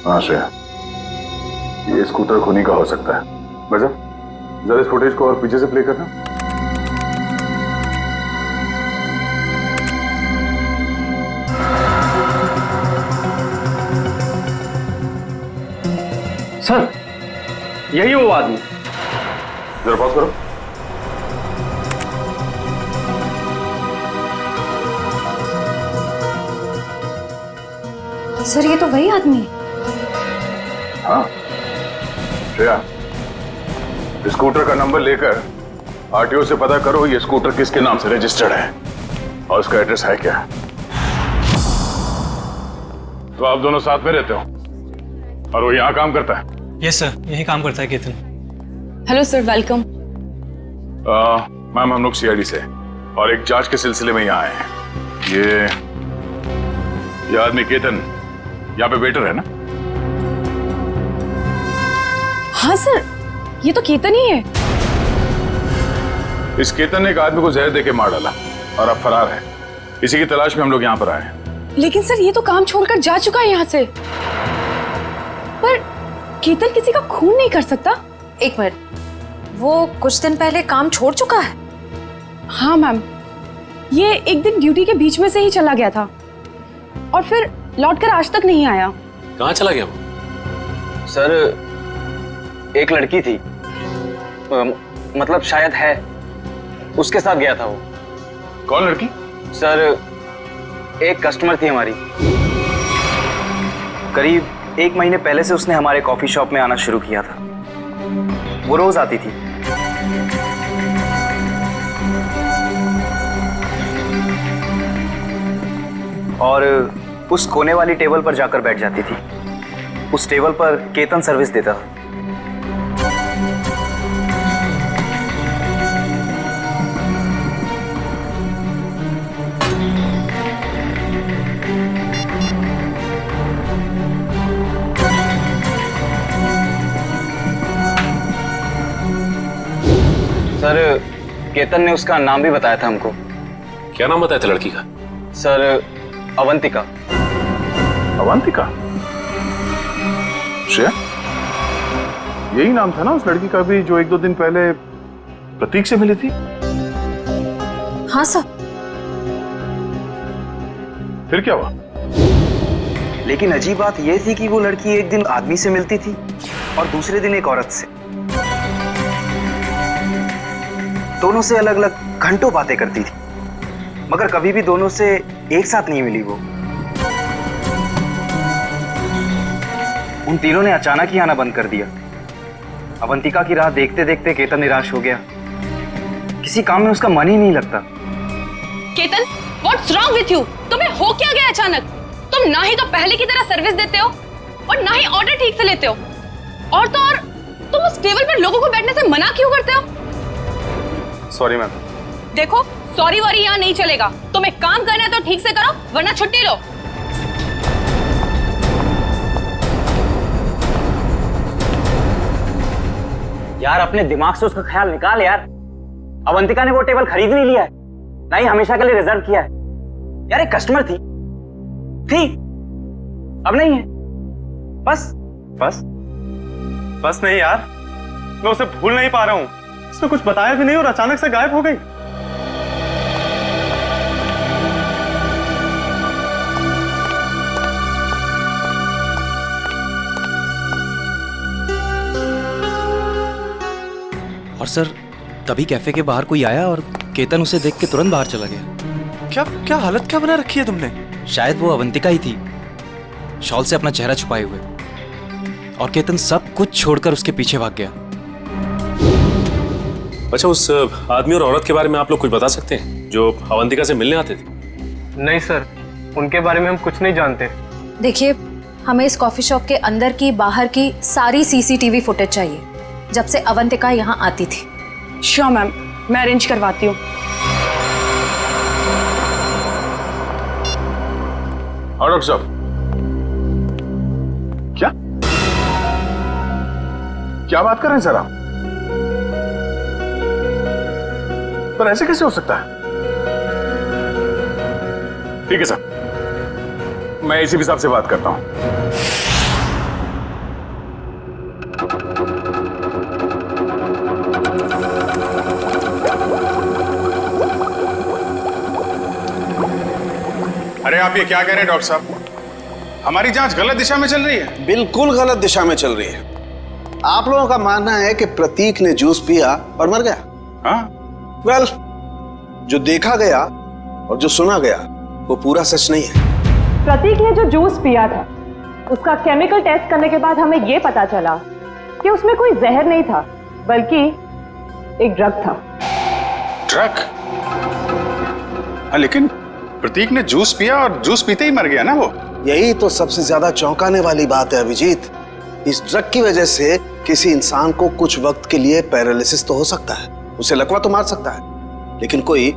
हाँ श्रेया, ये स्कूटर खुनी का हो सकता है। बजा, जरा इस फुटेज को और पीछे से प्ले करना। सर, यही वो आदमी। जरा पॉज करो। सर, ये तो वही आदमी है। हाँ श्रेया, स्कूटर का नंबर लेकर आरटीओ से पता करो ये स्कूटर किसके नाम से रजिस्टर्ड है और उसका एड्रेस है क्या। तो आप दोनों साथ में रहते हो और वो यहाँ काम करता है? यस सर, यही काम करता है Ketan. Hello sir, welcome. Ma'am, हम लोग सीआईडी से और एक जांच के सिलसिले में यहाँ आए हैं। ये आदमी केतन यहाँ पे वेटर है ना? हाँ सर, ये तो केतन ही है। इस केतन ने एक आदमी को जहर देके मार डाला और अब फरार है। इसी की तलाश में हम लोग यहाँ पर आए हैं। लेकिन सर, ये तो काम छोड़कर जा चुका है यहाँ से। पर केतन किसी का खून नहीं कर सकता। एक मिनट, वो कुछ दिन पहले काम छोड़ चुका है? हाँ मैम, ये एक दिन ड्यूटी के बीच में से ही चला गया था और फिर लौटकर आज तक नहीं आया। कहाँ चला गया वो? सर, एक लड़की थी, मतलब शायद है, उसके साथ गया था वो। कौन लड़की? सर, एक कस्टमर थी हमारी। करीब 1 महीने पहले से उसने हमारे कॉफी शॉप में आना शुरू किया था। वो रोज आती थी। और उस कोने वाली टेबल पर जाकर बैठ जाती थी। उस टेबल पर केतन सर्विस देता था। सर केतन ने उसका नाम भी बताया था हमको। क्या नाम बताया था लड़की का? सर अवंतिका। अवंतिका? श्रेया, यही नाम था ना उस लड़की का भी जो 1-2 दिन पहले प्रतीक से मिली थी? हाँ सर। फिर क्या हुआ? लेकिन अजीब बात यह थी कि वो लड़की एक दिन आदमी से मिलती थी और दूसरे दिन एक औरत से। दोनों से अलग अलग घंटों बातें करती थी, मगर कभी भी दोनों से एक साथ नहीं मिली वो। उन तीनों ने अचानक ही आना बंद कर दिया। अवंतिका की राह देखते देखते केतन निराश हो गया। किसी काम में उसका मन ही नहीं लगता। Ketan, what's wrong with you? तुम्हें हो क्या गया अचानक? तुम ना ही तो पहले की तरह सर्विस देते हो और ना ही ऑर्डर ठीक से लेते हो, और तो और तुम उस टेबल पर लोगों को बैठने से मना क्यों करते हो? Sorry ma'am. देखो, सॉरी वॉरी यहाँ नहीं चलेगा। तुम्हें काम करना है तो ठीक से करो, वरना छुट्टी लो। यार अपने दिमाग से उसका ख्याल निकाल यार। अवंतिका ने वो टेबल खरीद नहीं लिया है, ना ही हमेशा के लिए रिजर्व किया है। यार एक कस्टमर थी, अब नहीं है। बस नहीं यार, मैं उसे भूल नहीं पा रहा हूँ। उसने कुछ बताया भी नहीं और अचानक से गायब हो गई। और सर तभी कैफे के बाहर कोई आया और केतन उसे देख के तुरंत बाहर चला गया। क्या हालत क्या बना रखी है तुमने? शायद वो अवंतिका ही थी, शॉल से अपना चेहरा छुपाए हुए, और केतन सब कुछ छोड़कर उसके पीछे भाग गया। अच्छा, उस आदमी और औरत के बारे में आप लोग कुछ बता सकते हैं जो अवंतिका से मिलने आते थे? नहीं सर, उनके बारे में हम कुछ नहीं जानते। देखिए, हमें इस कॉफी शॉप के अंदर की बाहर की सारी सीसीटीवी फुटेज चाहिए जब से अवंतिका यहाँ आती थी। श्योर मैम, मैं अरेंज करवाती हूँ। और डॉक्टर साहब, क्या बात कर रहे हैं सर आप? पर ऐसे कैसे हो सकता है? ठीक है सर, मैं एसीपी साहब से बात करता हूं। अरे आप ये क्या कह रहे हैं डॉक्टर साहब? हमारी जांच गलत दिशा में चल रही है। बिल्कुल गलत दिशा में चल रही है। आप लोगों का मानना है कि प्रतीक ने जूस पिया और मर गया। हाँ? वेल, जो देखा गया और जो सुना गया वो पूरा सच नहीं है। प्रतीक ने जो जूस पिया था उसका केमिकल टेस्ट करने के बाद हमें यह पता चला कि उसमें कोई जहर नहीं था, बल्कि एक ड्रग था। ड्रग? हाँ, लेकिन प्रतीक ने जूस पिया और जूस पीते ही मर गया ना वो। यही तो सबसे ज्यादा चौंकाने वाली बात है अभिजीत। इस ड्रग की वजह से किसी इंसान को कुछ वक्त के लिए पैरालिसिस तो हो सकता है, उसे लकवा तो मार सकता है, लेकिन कोई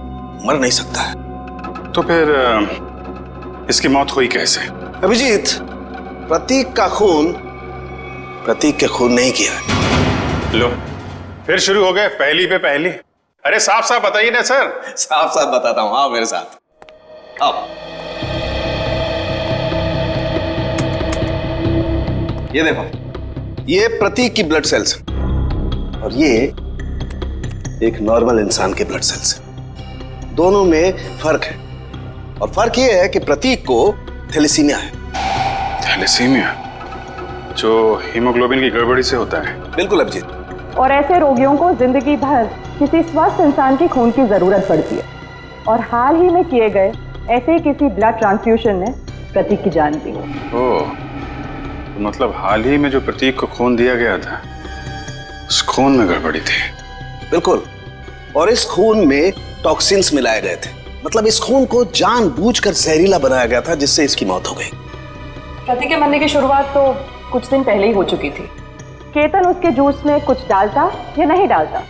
मर नहीं सकता है। तो फिर इसकी मौत हुई कैसे? अभिजीत, प्रतीक का खून प्रतीक के खून नहीं किया है। लो, फिर शुरू हो गए पहली पे पहली। अरे साफ साफ बताइए ना सर। साफ साफ बताता हूं, आओ मेरे साथ। आओ, ये देखो, ये प्रतीक की ब्लड सेल्स और ये एक नॉर्मल इंसान के ब्लड सेल्स। दोनों में फर्क है, और फर्क ये है कि प्रतीक को थैलेसीमिया है। थैलेसीमिया जो हीमोग्लोबिन की गड़बड़ी से होता है? बिल्कुल अभिजीत। और ऐसे रोगियों को जिंदगी भर किसी स्वस्थ इंसान की खून की जरूरत पड़ती है, और हाल ही में किए गए ऐसे ही किसी ब्लड ट्रांसफ्यूजन ने प्रतीक की जान दी। ओह, तो मतलब हाल ही में जो प्रतीक को खून दिया गया था उस खून में गड़बड़ी थी। बिल्कुल, और इस खून में टॉक्सिन्स मिलाए गए थे। मतलब इस खून को जानबूझकर जहरीला बनाया गया था, जिससे इसकी मौत हो गई। प्रतीक के मरने की शुरुआत तो कुछ दिन पहले ही हो चुकी थी। केतन उसके जूस में कुछ डालता या नहीं डालता,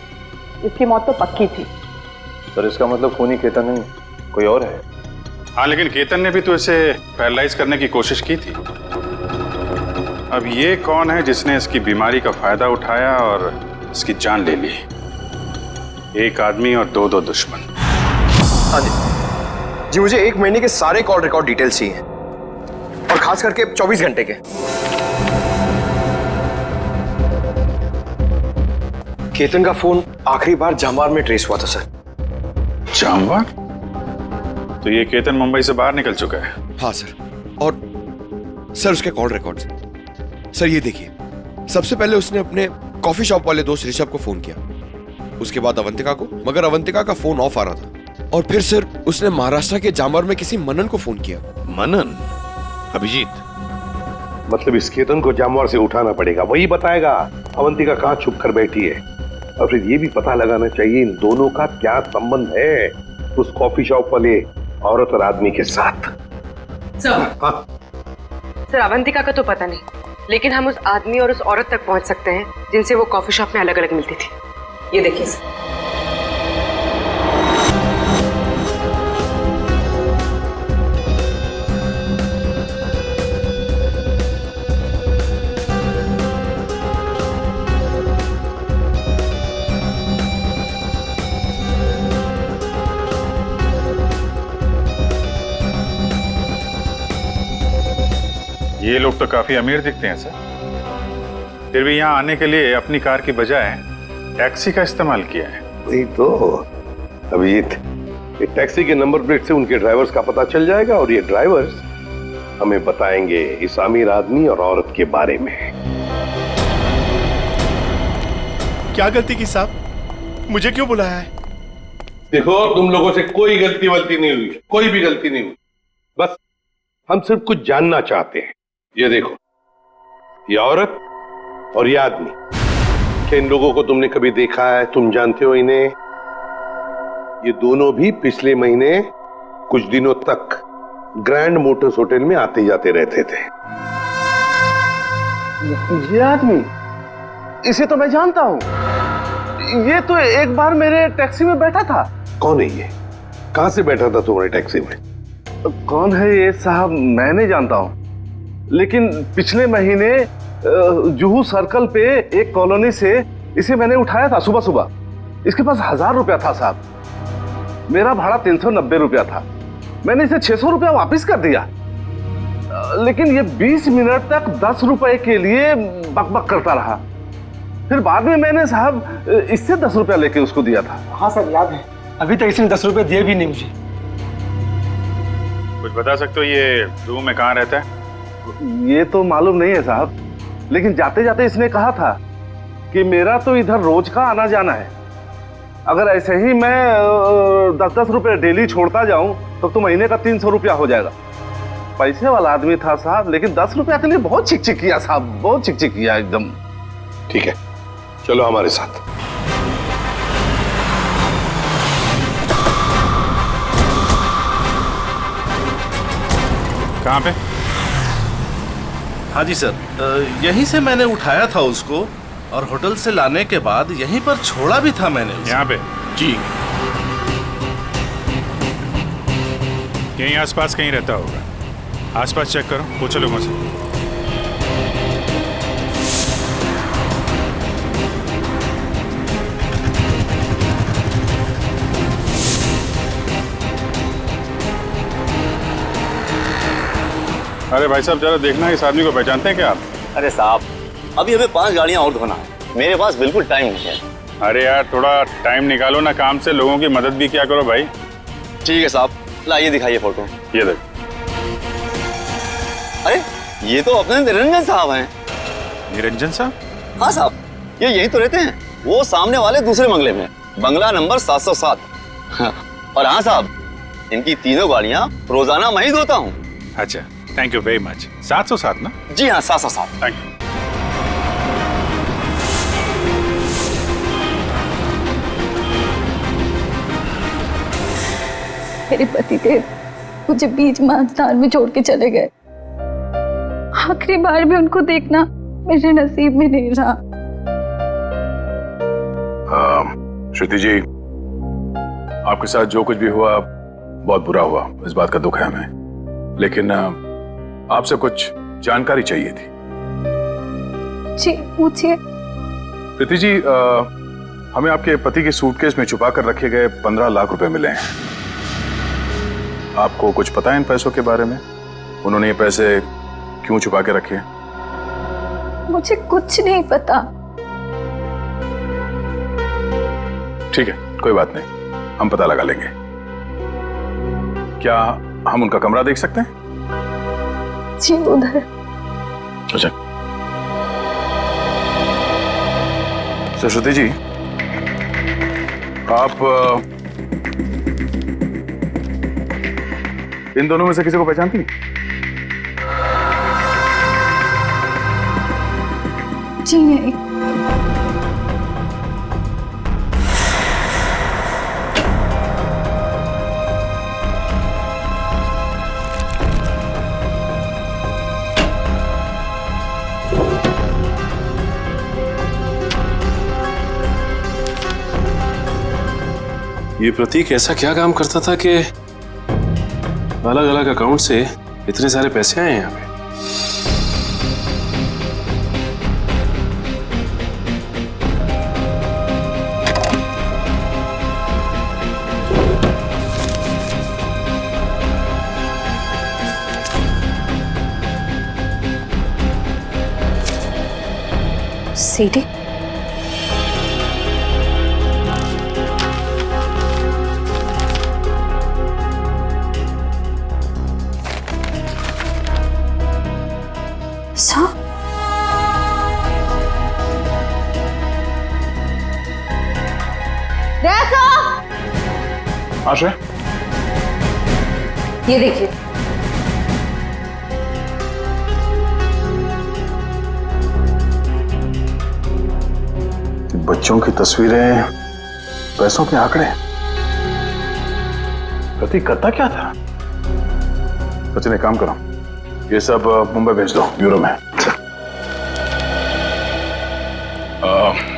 इसकी मौत तो पक्की थी। सर, इसका मतलब खूनी केतन नहीं, कोई और है। हाँ, लेकिन केतन ने भी तो इसे पैरालाइज करने की कोशिश की थी। अब ये कौन है जिसने इसकी बीमारी का फायदा उठाया और इसकी जान ले ली? एक आदमी और दो दुश्मन। हाँ जी, मुझे 1 महीने के सारे कॉल रिकॉर्ड डिटेल्स चाहिए और खास करके 24 घंटे के। केतन का फोन आखिरी बार जामवार में ट्रेस हुआ था सर। जामवार? तो ये केतन मुंबई से बाहर निकल चुका है। हाँ सर, और सर उसके कॉल रिकॉर्ड्स। सर ये देखिए, सबसे पहले उसने अपने कॉफी शॉप वाले दोस्त ऋषभ को फोन किया, उसके बाद अवंतिका को, मगर अवंतिका का फोन ऑफ आ रहा था। और फिर सर उसने महाराष्ट्र के जामवार में किसी मनन को फोन किया। मनन? अभिजीत, मतलब इस केतन को जामवार से उठाना पड़ेगा, वही बताएगा अवंतिका कहाँ छुप कर बैठी है। और फिर ये भी पता लगाना चाहिए इन दोनों का क्या संबंध है उस कॉफी शॉप वाले औरत और आदमी के साथ। सर अवंतिका का तो पता नहीं, लेकिन हम उस आदमी और उस औरत तक पहुंच सकते हैं जिनसे वो कॉफी शॉप में अलग अलग मिलती थी। ये देखिए सर। ये लोग तो काफी अमीर दिखते हैं सर, फिर भी यहाँ आने के लिए अपनी कार की बजाय टैक्सी का इस्तेमाल किया है। वही तो अभिजीत, टैक्सी के नंबर प्लेट से उनके ड्राइवर्स का पता चल जाएगा और ये ड्राइवर्स हमें बताएंगे इस अमीर आदमी और औरत के बारे में। क्या गलती की साहब, मुझे क्यों बुलाया है? देखो तुम लोगों से कोई गलती वलती नहीं हुई, कोई भी गलती नहीं हुई, बस हम सिर्फ कुछ जानना चाहते हैं। ये देखो, ये औरत और ये आदमी, क्या इन लोगों को तुमने कभी देखा है? तुम जानते हो इन्हें? ये दोनों भी पिछले महीने कुछ दिनों तक ग्रैंड मोटर्स होटल में आते जाते रहते थे। ये आदमी, इसे तो मैं जानता हूँ, ये तो एक बार मेरे टैक्सी में बैठा था। कौन है ये? कहां से बैठा था तुम्हारे टैक्सी में? कौन है ये साहब, मैं नहीं जानता हूँ, लेकिन पिछले महीने जुहू सर्कल पे एक कॉलोनी से इसे मैंने उठाया था सुबह सुबह। इसके पास 1000 रुपया था साहब, मेरा भाड़ा 390 रुपया था। मैंने इसे 600 रुपया वापस कर दिया, लेकिन ये 20 मिनट तक 10 रुपए के लिए बकबक करता रहा। फिर बाद में मैंने साहब इससे 10 रुपया लेके उसको दिया था। हाँ सर याद है, अभी तक इसने 10 रुपए दिए भी नहीं मुझे। कुछ बता सकते हो ये जुहू में कहाँ रहता है? ये तो मालूम नहीं है साहब, लेकिन जाते जाते इसने कहा था कि मेरा तो इधर रोज का आना जाना है, अगर ऐसे ही मैं 10-10 रुपए डेली छोड़ता जाऊं तो महीने का 300 रुपया हो जाएगा। पैसे वाला आदमी था साहब, लेकिन 10 रुपया के लिए बहुत चिक किया साहब, बहुत चिक किया एकदम। ठीक है, चलो हमारे साथ। कहाँ पे? हाँ जी सर, यहीं से मैंने उठाया था उसको और होटल से लाने के बाद यहीं पर छोड़ा भी था मैंने उसे। यहाँ पे? जी। यहीं आसपास कहीं रहता होगा, आसपास चेक करो, पूछो लोगों से। अरे भाई साहब जरा देखना, इस आदमी को पहचानते हैं क्या आप? अरे साहब, अभी हमें 5 गाड़ियां और धोना है, मेरे पास बिल्कुल टाइम नहीं है। अरे यार थोड़ा टाइम निकालो ना काम से, लोगों की मदद भी क्या करो भाई। ठीक है साहब, लाइए दिखाइए फोटो। ये देख। अरे ये तो अपने निरंजन साहब हैं। निरंजन साहब? हाँ साहब, ये यहीं तो रहते हैं, वो सामने वाले दूसरे बंगले में, बंगला नंबर 707। और हाँ साहब, इनकी तीनों गाड़ियां रोजाना मैं ही धोता हूँ। अच्छा, थैंक यू वेरी मच। 707 ना? जी हाँ 707। Thank you. मेरे पतिदेव मुझे बीच महास्थान में छोड़ के चले गए। आखिरी बार भी उनको देखना मेरे नसीब में नहीं रहा। श्रुति जी, आपके साथ जो कुछ भी हुआ बहुत बुरा हुआ, इस बात का दुख है हमें, लेकिन आपसे कुछ जानकारी चाहिए थी। जी पूछिए। प्रीति जी, हमें आपके पति के सूटकेस में छुपा कर रखे गए 15 लाख रुपए मिले हैं। आपको कुछ पता है इन पैसों के बारे में? उन्होंने ये पैसे क्यों छुपा के रखे हैं? मुझे कुछ नहीं पता। ठीक है, कोई बात नहीं, हम पता लगा लेंगे। क्या हम उनका कमरा देख सकते हैं? जी उधर। अच्छा। सरस्वती जी, आप इन दोनों में से किसी को पहचानती हैं? जी नहीं। ये प्रतीक ऐसा क्या काम करता था कि अलग अलग अकाउंट से इतने सारे पैसे आए यहाँ पे? सीटी आश्रय, ये देखिए, बच्चों की तस्वीरें, पैसों के आंकड़े। प्रतीक करता क्या था? सचिन, एक काम करो, ये सब मुंबई भेज दो, ब्यूरो में।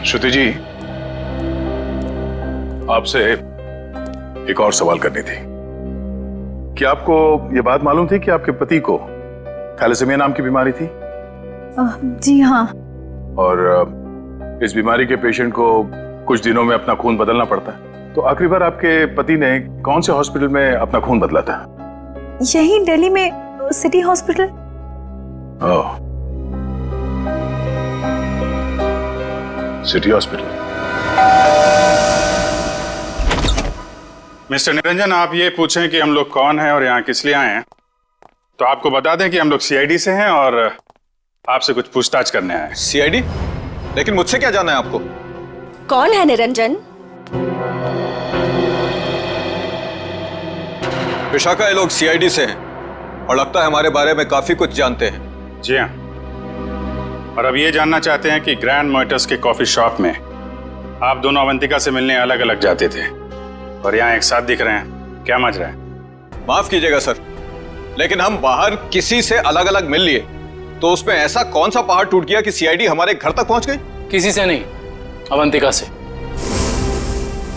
श्रुति जी, आपसे एक और सवाल करनी थी। क्या आपको ये बात मालूम थी कि आपके पति को थैलेसीमिया नाम की बीमारी थी? जी हाँ। और इस बीमारी के पेशेंट को कुछ दिनों में अपना खून बदलना पड़ता है। तो आखिरी बार आपके पति ने कौन से हॉस्पिटल में अपना खून बदला था? यही दिल्ली में सिटी हॉस्पिटल। ओह, सिटी हॉस्पिटल। मिस्टर निरंजन, आप ये पूछें कि हम लोग कौन हैं और यहाँ किस लिए आए हैं, तो आपको बता दें कि हम लोग सीआईडी से हैं और आपसे कुछ पूछताछ करने आए हैं। सीआईडी? लेकिन मुझसे क्या जाना है आपको? कौन है निरंजन? विशाखा, ये लोग सीआईडी से हैं और लगता है हमारे बारे में काफी कुछ जानते हैं। जी हाँ, और अब ये जानना चाहते हैं कि ग्रैंड मोटर्स के कॉफी शॉप में आप दोनों अवंतिका से मिलने अलग अलग जाते थे और यहाँ एक साथ दिख रहे हैं, क्या मज रहा है? माफ कीजिएगा सर, लेकिन हम बाहर किसी से अलग अलग मिल लिए तो उसमें ऐसा कौन सा पहाड़ टूट गया कि सीआईडी हमारे घर तक पहुंच गई? किसी से नहीं, अवंतिका से।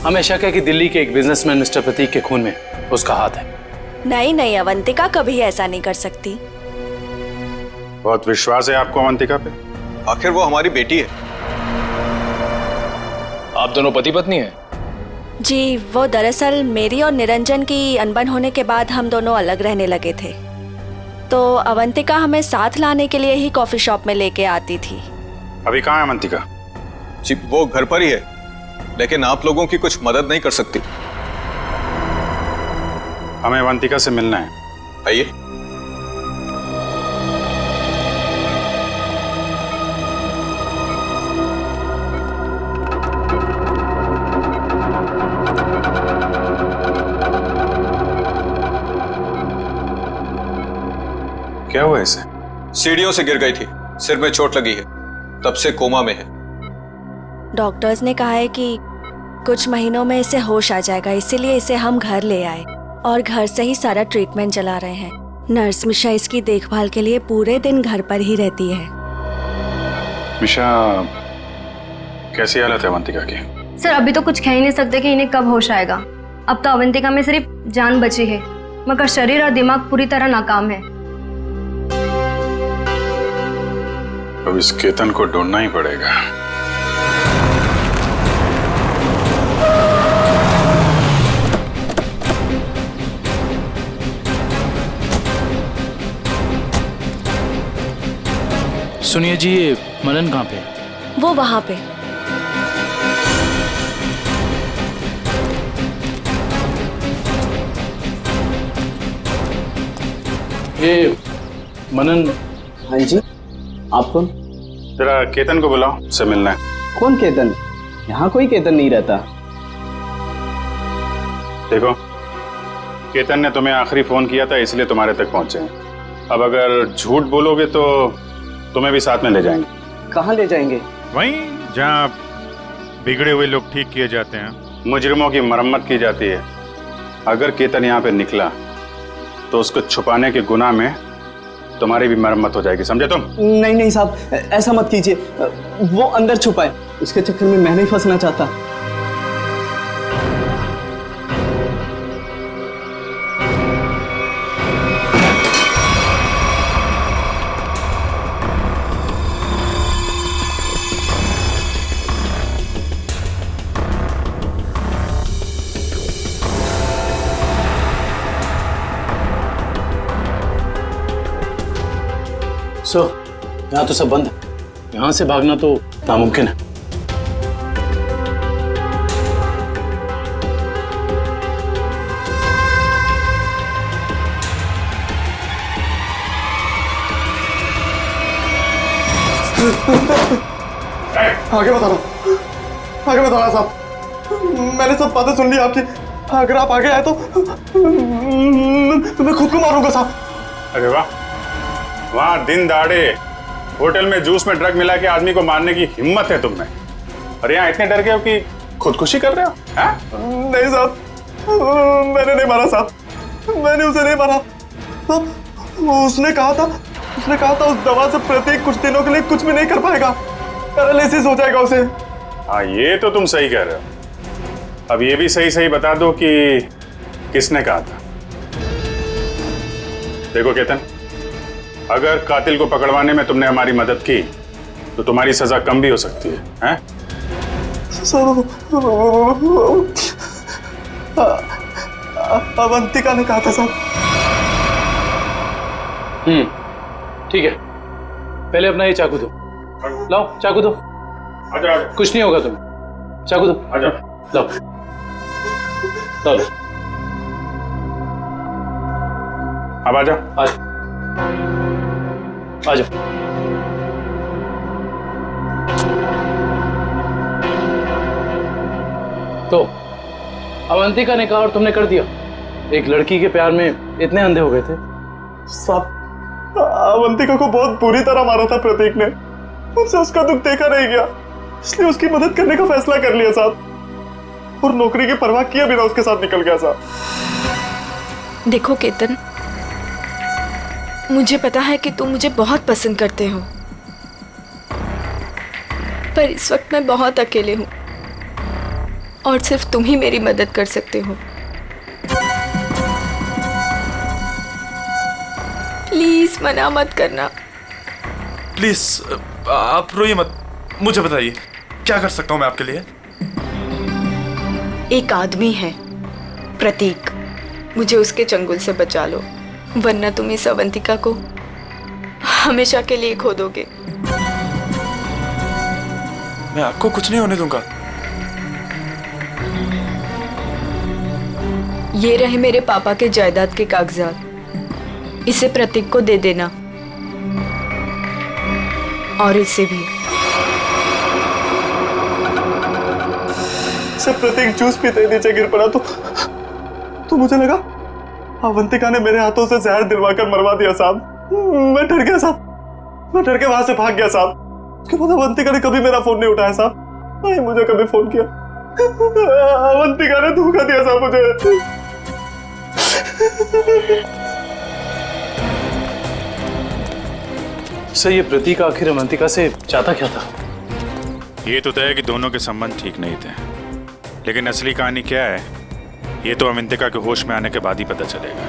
हमें शक है कि दिल्ली के एक बिजनेसमैन मिस्टर प्रतीक के खून में उसका हाथ है। नहीं नहीं, अवंतिका कभी ऐसा नहीं कर सकती। बहुत विश्वास है आपको अवंतिका पे? आखिर वो हमारी बेटी है। आप दोनों पति पत्नी हैं? जी, वो दरअसल मेरी और निरंजन की अनबन होने के बाद हम दोनों अलग रहने लगे थे, तो अवंतिका हमें साथ लाने के लिए ही कॉफी शॉप में लेके आती थी। अभी कहाँ है अवंतिका? जी, वो घर पर ही है, लेकिन आप लोगों की कुछ मदद नहीं कर सकती। हमें अवंतिका से मिलना है। आइए। क्या हुआ इसे? सीढ़ियों से गिर गई थी, सिर में चोट लगी है, तब से कोमा में है। डॉक्टर्स ने कहा है कि कुछ महीनों में इसे होश आ जाएगा, इसीलिए इसे हम घर ले आए और घर से ही सारा ट्रीटमेंट चला रहे हैं। नर्स मिशा इसकी देखभाल के लिए पूरे दिन घर पर ही रहती है। मिशा, कैसी हालत है अवंतिका की? सर, अभी तो कुछ कह ही नहीं सकते कि इन्हें कब होश आएगा। अब तो अवंतिका में सिर्फ जान बची है, मगर शरीर और दिमाग पूरी तरह नाकाम है। अब इस केतन को ढूंढना ही पड़ेगा। सुनिए जी, ये मनन कहाँ पे है? वो वहां पे। ये मनन। हाँ जी, आप कौन? जरा केतन को बुलाओ, उससे मिलना है। कौन केतन? यहाँ कोई केतन नहीं रहता। देखो, केतन ने तुम्हें आखिरी फोन किया था, इसलिए तुम्हारे तक पहुंचे हैं। अब अगर झूठ बोलोगे तो तुम्हें भी साथ में ले जाएंगे। कहाँ ले जाएंगे? वहीं जहाँ बिगड़े हुए लोग ठीक किए जाते हैं, मुजरिमों की मरम्मत की जाती है। अगर केतन यहाँ पे निकला तो उसको छुपाने के गुनाह में तुम्हारी भी मरम्मत हो जाएगी, समझे तुम? नहीं नहीं साहब, ऐसा मत कीजिए। वो अंदर छुपा है, उसके चक्कर में मैं नहीं फंसना चाहता। यहाँ तो सब बंद है, यहाँ से भागना तो नामुमकिन है। आगे बता रहा साहब, मैंने सब बातें सुन ली आपकी। अगर आप आगे आए तो मैं खुद को मारूंगा साहब। अरे वाह, वहां दिन दहाड़े होटल में जूस में ड्रग मिला के आदमी को मारने की हिम्मत है तुम में, और यहाँ इतने डर गए हो कि खुदकुशी कर रहे हो? नहीं साहब, मैंने नहीं मारा साहब, मैंने उसे नहीं मारा। तो उसने कहा था उस दवा से प्रतीक कुछ दिनों के लिए कुछ भी नहीं कर पाएगा, पैरालिसिस हो जाएगा उसे। हाँ, ये तो तुम सही कह रहे हो। अब ये भी सही सही बता दो कि किसने कहा था। देखो केतन, अगर कातिल को पकड़वाने में तुमने हमारी मदद की तो तुम्हारी सजा कम भी हो सकती है, हैं? अवंतिका ने कहा था साहब। ठीक है, पहले अपना ये चाकू दो। लाओ चाकू दो। आजा। कुछ नहीं होगा तुम्हें, चाकू दो। आजा। लाओ लाओ। अब आजा। आजा। तो अवंतिका ने कहा और तुमने कर दिया। एक लड़की के प्यार में इतने अंधे हो गए थे? साहब, अवंतिका को बहुत बुरी तरह मारा था प्रतीक ने, मुझसे उसका दुख देखा नहीं गया, इसलिए उसकी मदद करने का फैसला कर लिया साहब, और नौकरी की परवाह किए बिना उसके साथ निकल गया साहब। देखो केतन, मुझे पता है कि तुम मुझे बहुत पसंद करते हो, पर इस वक्त मैं बहुत अकेले हूँ और सिर्फ तुम ही मेरी मदद कर सकते हो। प्लीज मना मत करना। प्लीज आप रोइए मत, मुझे बताइए क्या कर सकता हूँ मैं आपके लिए? एक आदमी है प्रतीक, मुझे उसके चंगुल से बचा लो, वरना तुम इस अवंतिका को हमेशा के लिए खो दोगे। मैं आपको कुछ नहीं होने दूंगा। ये रहे मेरे पापा के जायदाद के कागजात, इसे प्रतीक को दे देना, और इसे भी। जब प्रतीक जूस पीते नीचे गिर पड़ा तो मुझे लगा अवंतिका ने मेरे हाथों से जहर दिलवाकर मरवा दिया साहब। मैं डर गया साहब, मैं डर के वहां से भाग गया साहब। उसके बाद अवंतिका ने कभी मेरा फोन नहीं उठाया साहब, नहीं मुझे कभी फोन किया। अवंतिका ने धोखा दिया साहब मुझे। सर, ये प्रतीक आखिर अवंतिका से चाहता क्या था? ये तो तय है कि दोनों के संबंध ठीक नहीं थे, लेकिन असली कहानी क्या है ये तो अवंतिका के होश में आने के बाद ही पता चलेगा।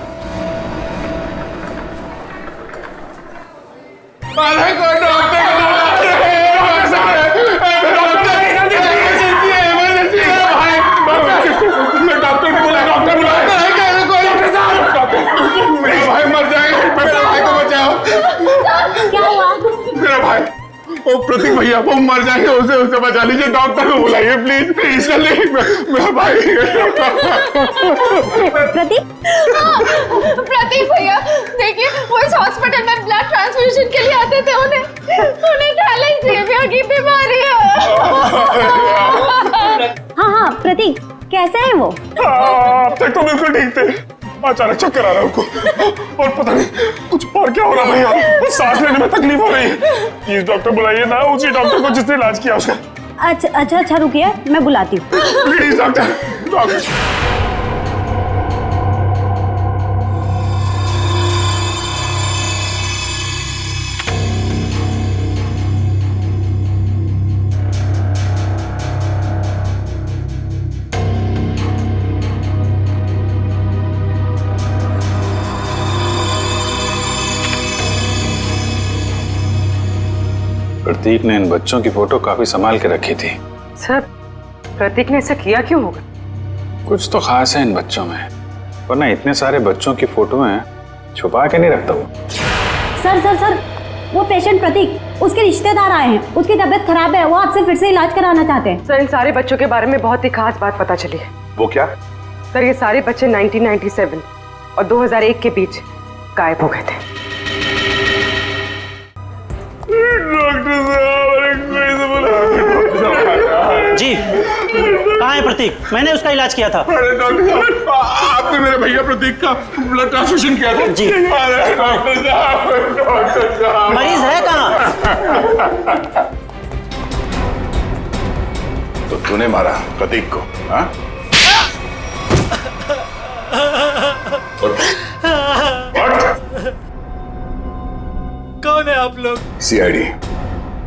मेरा भाई मर जाएगा, मेरे भाई को बचाओ। क्या हुआ? मेरा भाई मर जाएंगे, उसे बचा लीजिए, डॉक्टर को बुलाइए प्लीज प्लीज। मेरा भाई। प्रतीक भैया देखिए, वो इस हॉस्पिटल में ब्लड ट्रांसफ्यूजन के लिए आते थे, उन्हें थैलेसीमिया की बीमारी है। हाँ प्रतीक, कैसे है वो? अब तक तो बिल्कुल ठीक थे, अचानक चक्कर आ रहा है उनको, और पता नहीं कुछ और क्या हो रहा भैया, सांस लेने में तकलीफ हो रही है। प्लीज डॉक्टर बुलाइए ना, उसी डॉक्टर को जिसने इलाज किया उसका। अच्छा रुकिए, मैं बुलाती हूँ। Please doctor. प्रतीक ने इन बच्चों की फोटो काफी संभाल के रखी थी। सर, प्रतीक ने ऐसा किया क्यों होगा? कुछ तो खास है इन बच्चों में, वरना इतने सारे बच्चों की फोटोएं छुपा के नहीं रखता वो। सर, वो पेशेंट प्रतीक, उसके रिश्तेदार आए हैं, उसकी तबीयत खराब है, वो आपसे फिर से इलाज कराना चाहते हैं। सर, इन सारे बच्चों के बारे में बहुत ही खास बात पता चली है। वो क्या? सर, ये सारे बच्चे 1997 और 2001 के बीच गायब हो गए थे। जी, कहाँ है प्रतीक? मैंने उसका इलाज किया था। अरे डॉक्टर साहब, आपने मेरे भैया प्रतीक का ब्लड ट्रांसफ्यूजन किया था? जी। अरे डॉक्टर साहब, मरीज है कहाँ? तो तूने मारा प्रतीक को, हाँ? कौन है आप लोग? सीआईडी।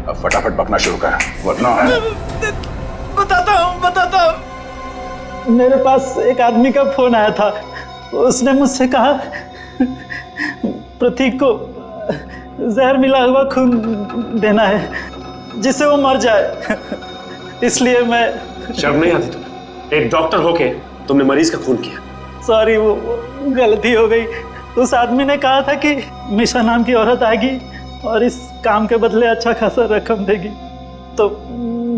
अब फटाफट बकना शुरू कर, वरना बताता हूँ। मेरे पास एक आदमी का फोन आया था, उसने मुझसे कहा प्रतीक को जहर मिला हुआ खून देना है जिससे वो मर जाए, इसलिए मैं। शर्म नहीं आती तुम्हें? एक डॉक्टर होके तुमने मरीज का खून किया। सॉरी, वो गलती हो गई। उस आदमी ने कहा था कि मिशा नाम की औरत आएगी और इस काम के बदले अच्छा खासा रकम देगी, तो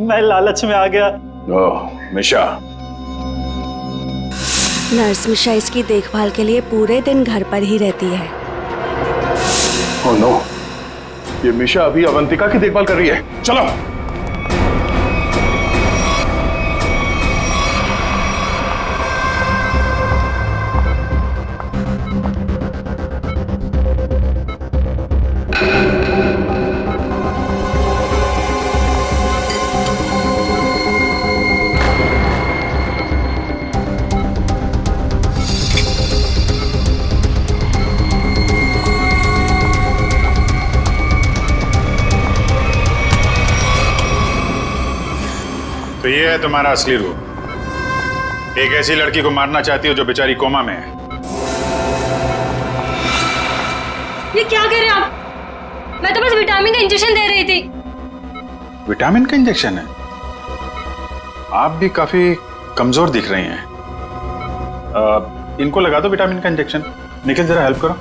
मैं लालच में आ गया। ओह, मिशा। नर्स मिशा इसकी देखभाल के लिए पूरे दिन घर पर ही रहती है। ओह नो, ये मिशा अभी अवंतिका की देखभाल कर रही है। चलो। तो ये है तुम्हारा असली रूप। एक ऐसी लड़की को मारना चाहती हो जो बेचारी कोमा में है। ये क्या कह रहे हैं आप? मैं तो बस विटामिन का इंजेक्शन दे रही थी। विटामिन का इंजेक्शन है? आप भी काफी कमजोर दिख रही हैं। इनको लगा दो विटामिन का इंजेक्शन। निखिल, जरा हेल्प करो।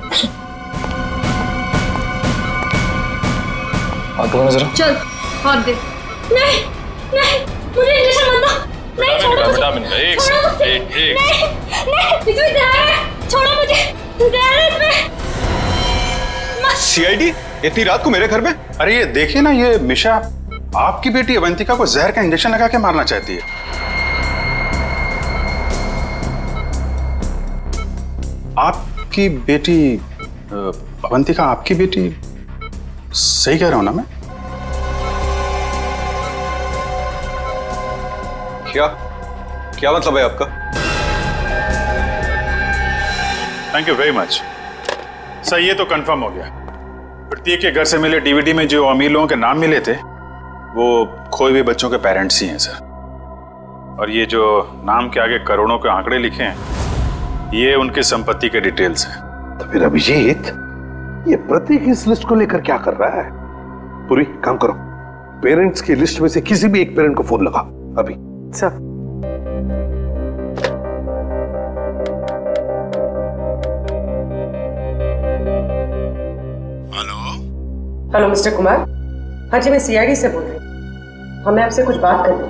जरा चल, हाथ दे। नहीं, मुझे इंजेक्शन मत दो। नहीं, छोड़ो मुझे। विटामिन का एक नहीं, इसमें जहर है। छोड़ो मुझे, जहर है इसमें। सीआईडी इतनी रात को मेरे घर में? अरे ये देखिए ना, ये मिशा आपकी बेटी अवंतिका को जहर का इंजेक्शन लगा के मारना चाहती है। आपकी बेटी अवंतिका आपकी बेटी? सही कह रहा हूं ना मैं? क्या मतलब है आपका? Thank you very much sir, ये तो कंफर्म हो गया। प्रतीक के घर से मिले डीवीडी में जो अमीर लोगों के नाम मिले थे वो खोए हुए बच्चों के पेरेंट्स ही हैं सर। और ये जो नाम के आगे करोड़ों के आंकड़े लिखे हैं ये उनकी संपत्ति के डिटेल्स हैं। तो फिर अभिजीत, ये प्रतीक इस लिस्ट को लेकर क्या कर रहा है? पूरी काम करो, पेरेंट्स की लिस्ट में से किसी भी एक पेरेंट को फोन लगा अभी। Sir, hello mister Kumar. हाँ जी, मैं सीआईडी से बोल रही हूँ। हमें आपसे कुछ बात करनी।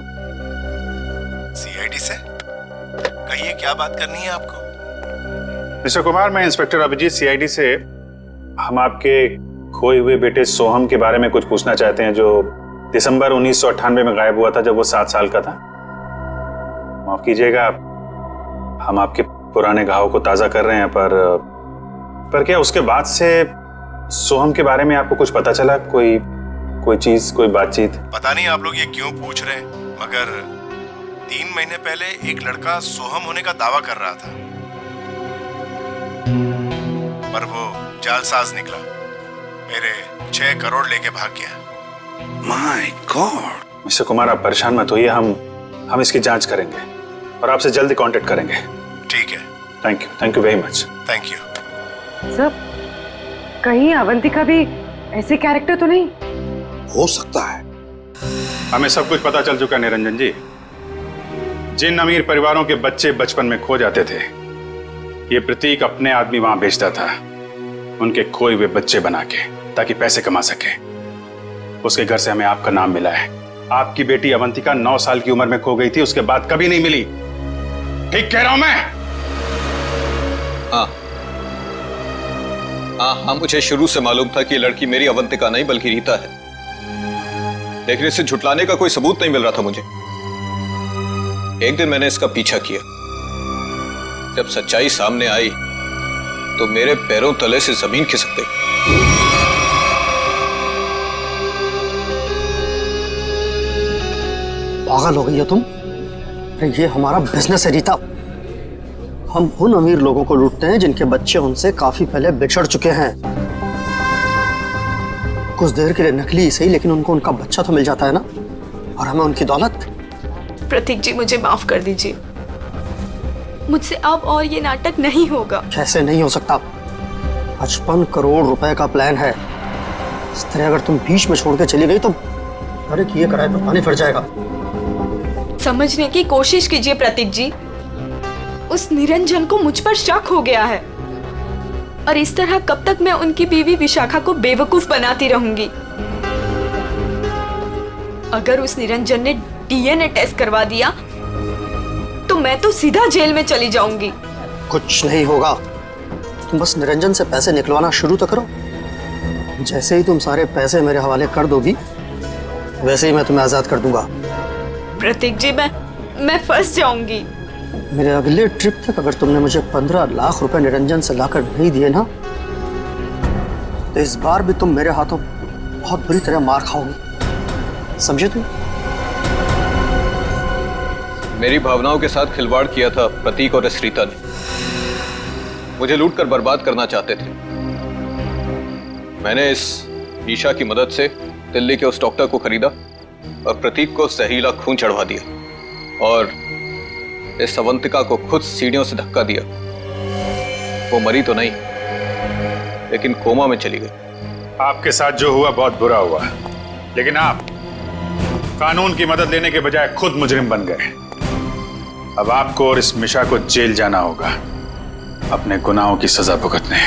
सीआईडी से? कहिए क्या बात करनी है आपको? मिस्टर कुमार, मैं इंस्पेक्टर अभिजीत सीआईडी से। हम आपके खोए हुए बेटे सोहम के बारे में कुछ पूछना चाहते हैं, जो दिसंबर 1998 में गायब हुआ था, जब वो 7 साल का था। माफ कीजिएगा, हम आपके पुराने घाव को ताजा कर रहे हैं, पर क्या उसके बाद से सोहम के बारे में आपको कुछ पता चला? कोई चीज, कोई बातचीत? पता नहीं आप लोग ये क्यों पूछ रहे हैं, मगर 3 महीने पहले एक लड़का सोहम होने का दावा कर रहा था, पर वो जालसाज निकला, मेरे 6 करोड़ लेके भाग गया। My God! मिस्टर कुमार, आप परेशान मत होइए, हम इसकी जांच करेंगे और आपसे जल्दी कांटेक्ट करेंगे। ठीक है। Thank you very much. Thank you. Sir, कहीं अवंतिका भी ऐसे कैरेक्टर तो नहीं? हो सकता है। हमें सब कुछ पता चल चुका है निरंजन जी। जिन अमीर परिवारों के बच्चे बचपन में खो जाते थे, ये प्रतीक अपने आदमी वहां भेजता था, उनके खोए हुए बच्चे बना के, ताकि पैसे कमा सके। उसके घर से हमें आपका नाम मिला है। आपकी बेटी अवंतिका 9 साल की उम्र में खो गई थी, उसके बाद कभी नहीं मिली। ठीक कह रहा हूं मैं? हाँ, मुझे शुरू से मालूम था कि ये लड़की मेरी अवंतिका नहीं बल्कि रीता है, लेकिन इसे झुटलाने का कोई सबूत नहीं मिल रहा था मुझे। एक दिन मैंने इसका पीछा किया। जब सच्चाई सामने आई तो मेरे पैरों तले से जमीन खिसक गई। पागल हो गई हो तुम? अरे ये हमारा बिजनेस है रीता। हम उन अमीर लोगों को लूटते हैं जिनके बच्चे उनसे काफी पहले बिछड़ चुके हैं। कुछ देर के लिए नकली सही, लेकिन उनको उनका बच्चा तो मिल जाता है ना, और हमें उनकी दौलत। प्रतीक जी, मुझे माफ कर दीजिए, मुझसे अब और ये नाटक नहीं होगा। कैसे नहीं हो सकता? 55 करोड़ रुपए का प्लान है। इस तरह अगर तुम बीच में छोड़ के चली गई तो अरे किए कराए पर पानी फिर जाएगा। समझने की कोशिश कीजिए प्रतीक जी, उस निरंजन को मुझ पर शक हो गया है, और इस तरह कब तक मैं उनकी बीवी विशाखा को बेवकूफ बनाती रहूंगी। अगर उस निरंजन ने डीएनए टेस्ट करवा दिया तो मैं तो सीधा जेल में चली जाऊंगी। कुछ नहीं होगा, तुम बस निरंजन से पैसे निकलवाना शुरू तो करो। जैसे ही तुम सारे पैसे मेरे हवाले कर दोगी, वैसे ही मैं तुम्हें आजाद कर दूंगा। प्रतीक जी, मैं फंस जाऊंगी। मेरे अगले ट्रिप तक अगर तुमने मुझे 15 लाख रुपए निरंजन से लाकर नहीं दिए ना, तो इस बार भी तुम मेरे हाथों बहुत बुरी तरह मार खाओगी, समझे तुम? मेरी भावनाओं के साथ खिलवाड़ किया था प्रतीक और इस रीता ने। मुझे लूट कर बर्बाद करना चाहते थे। मैंने इस ईशा की मदद से दिल्ली के उस डॉक्टर को खरीदा और प्रतीक को जहरीला खून चढ़वा दिया, और इस अवंतिका को खुद सीढ़ियों से धक्का दिया। वो मरी तो नहीं, लेकिन कोमा में चली गई। आपके साथ जो हुआ बहुत बुरा हुआ, लेकिन आप कानून की मदद लेने के बजाय खुद मुजरिम बन गए। अब आपको और इस मिशा को जेल जाना होगा अपने गुनाहों की सजा भुगतने।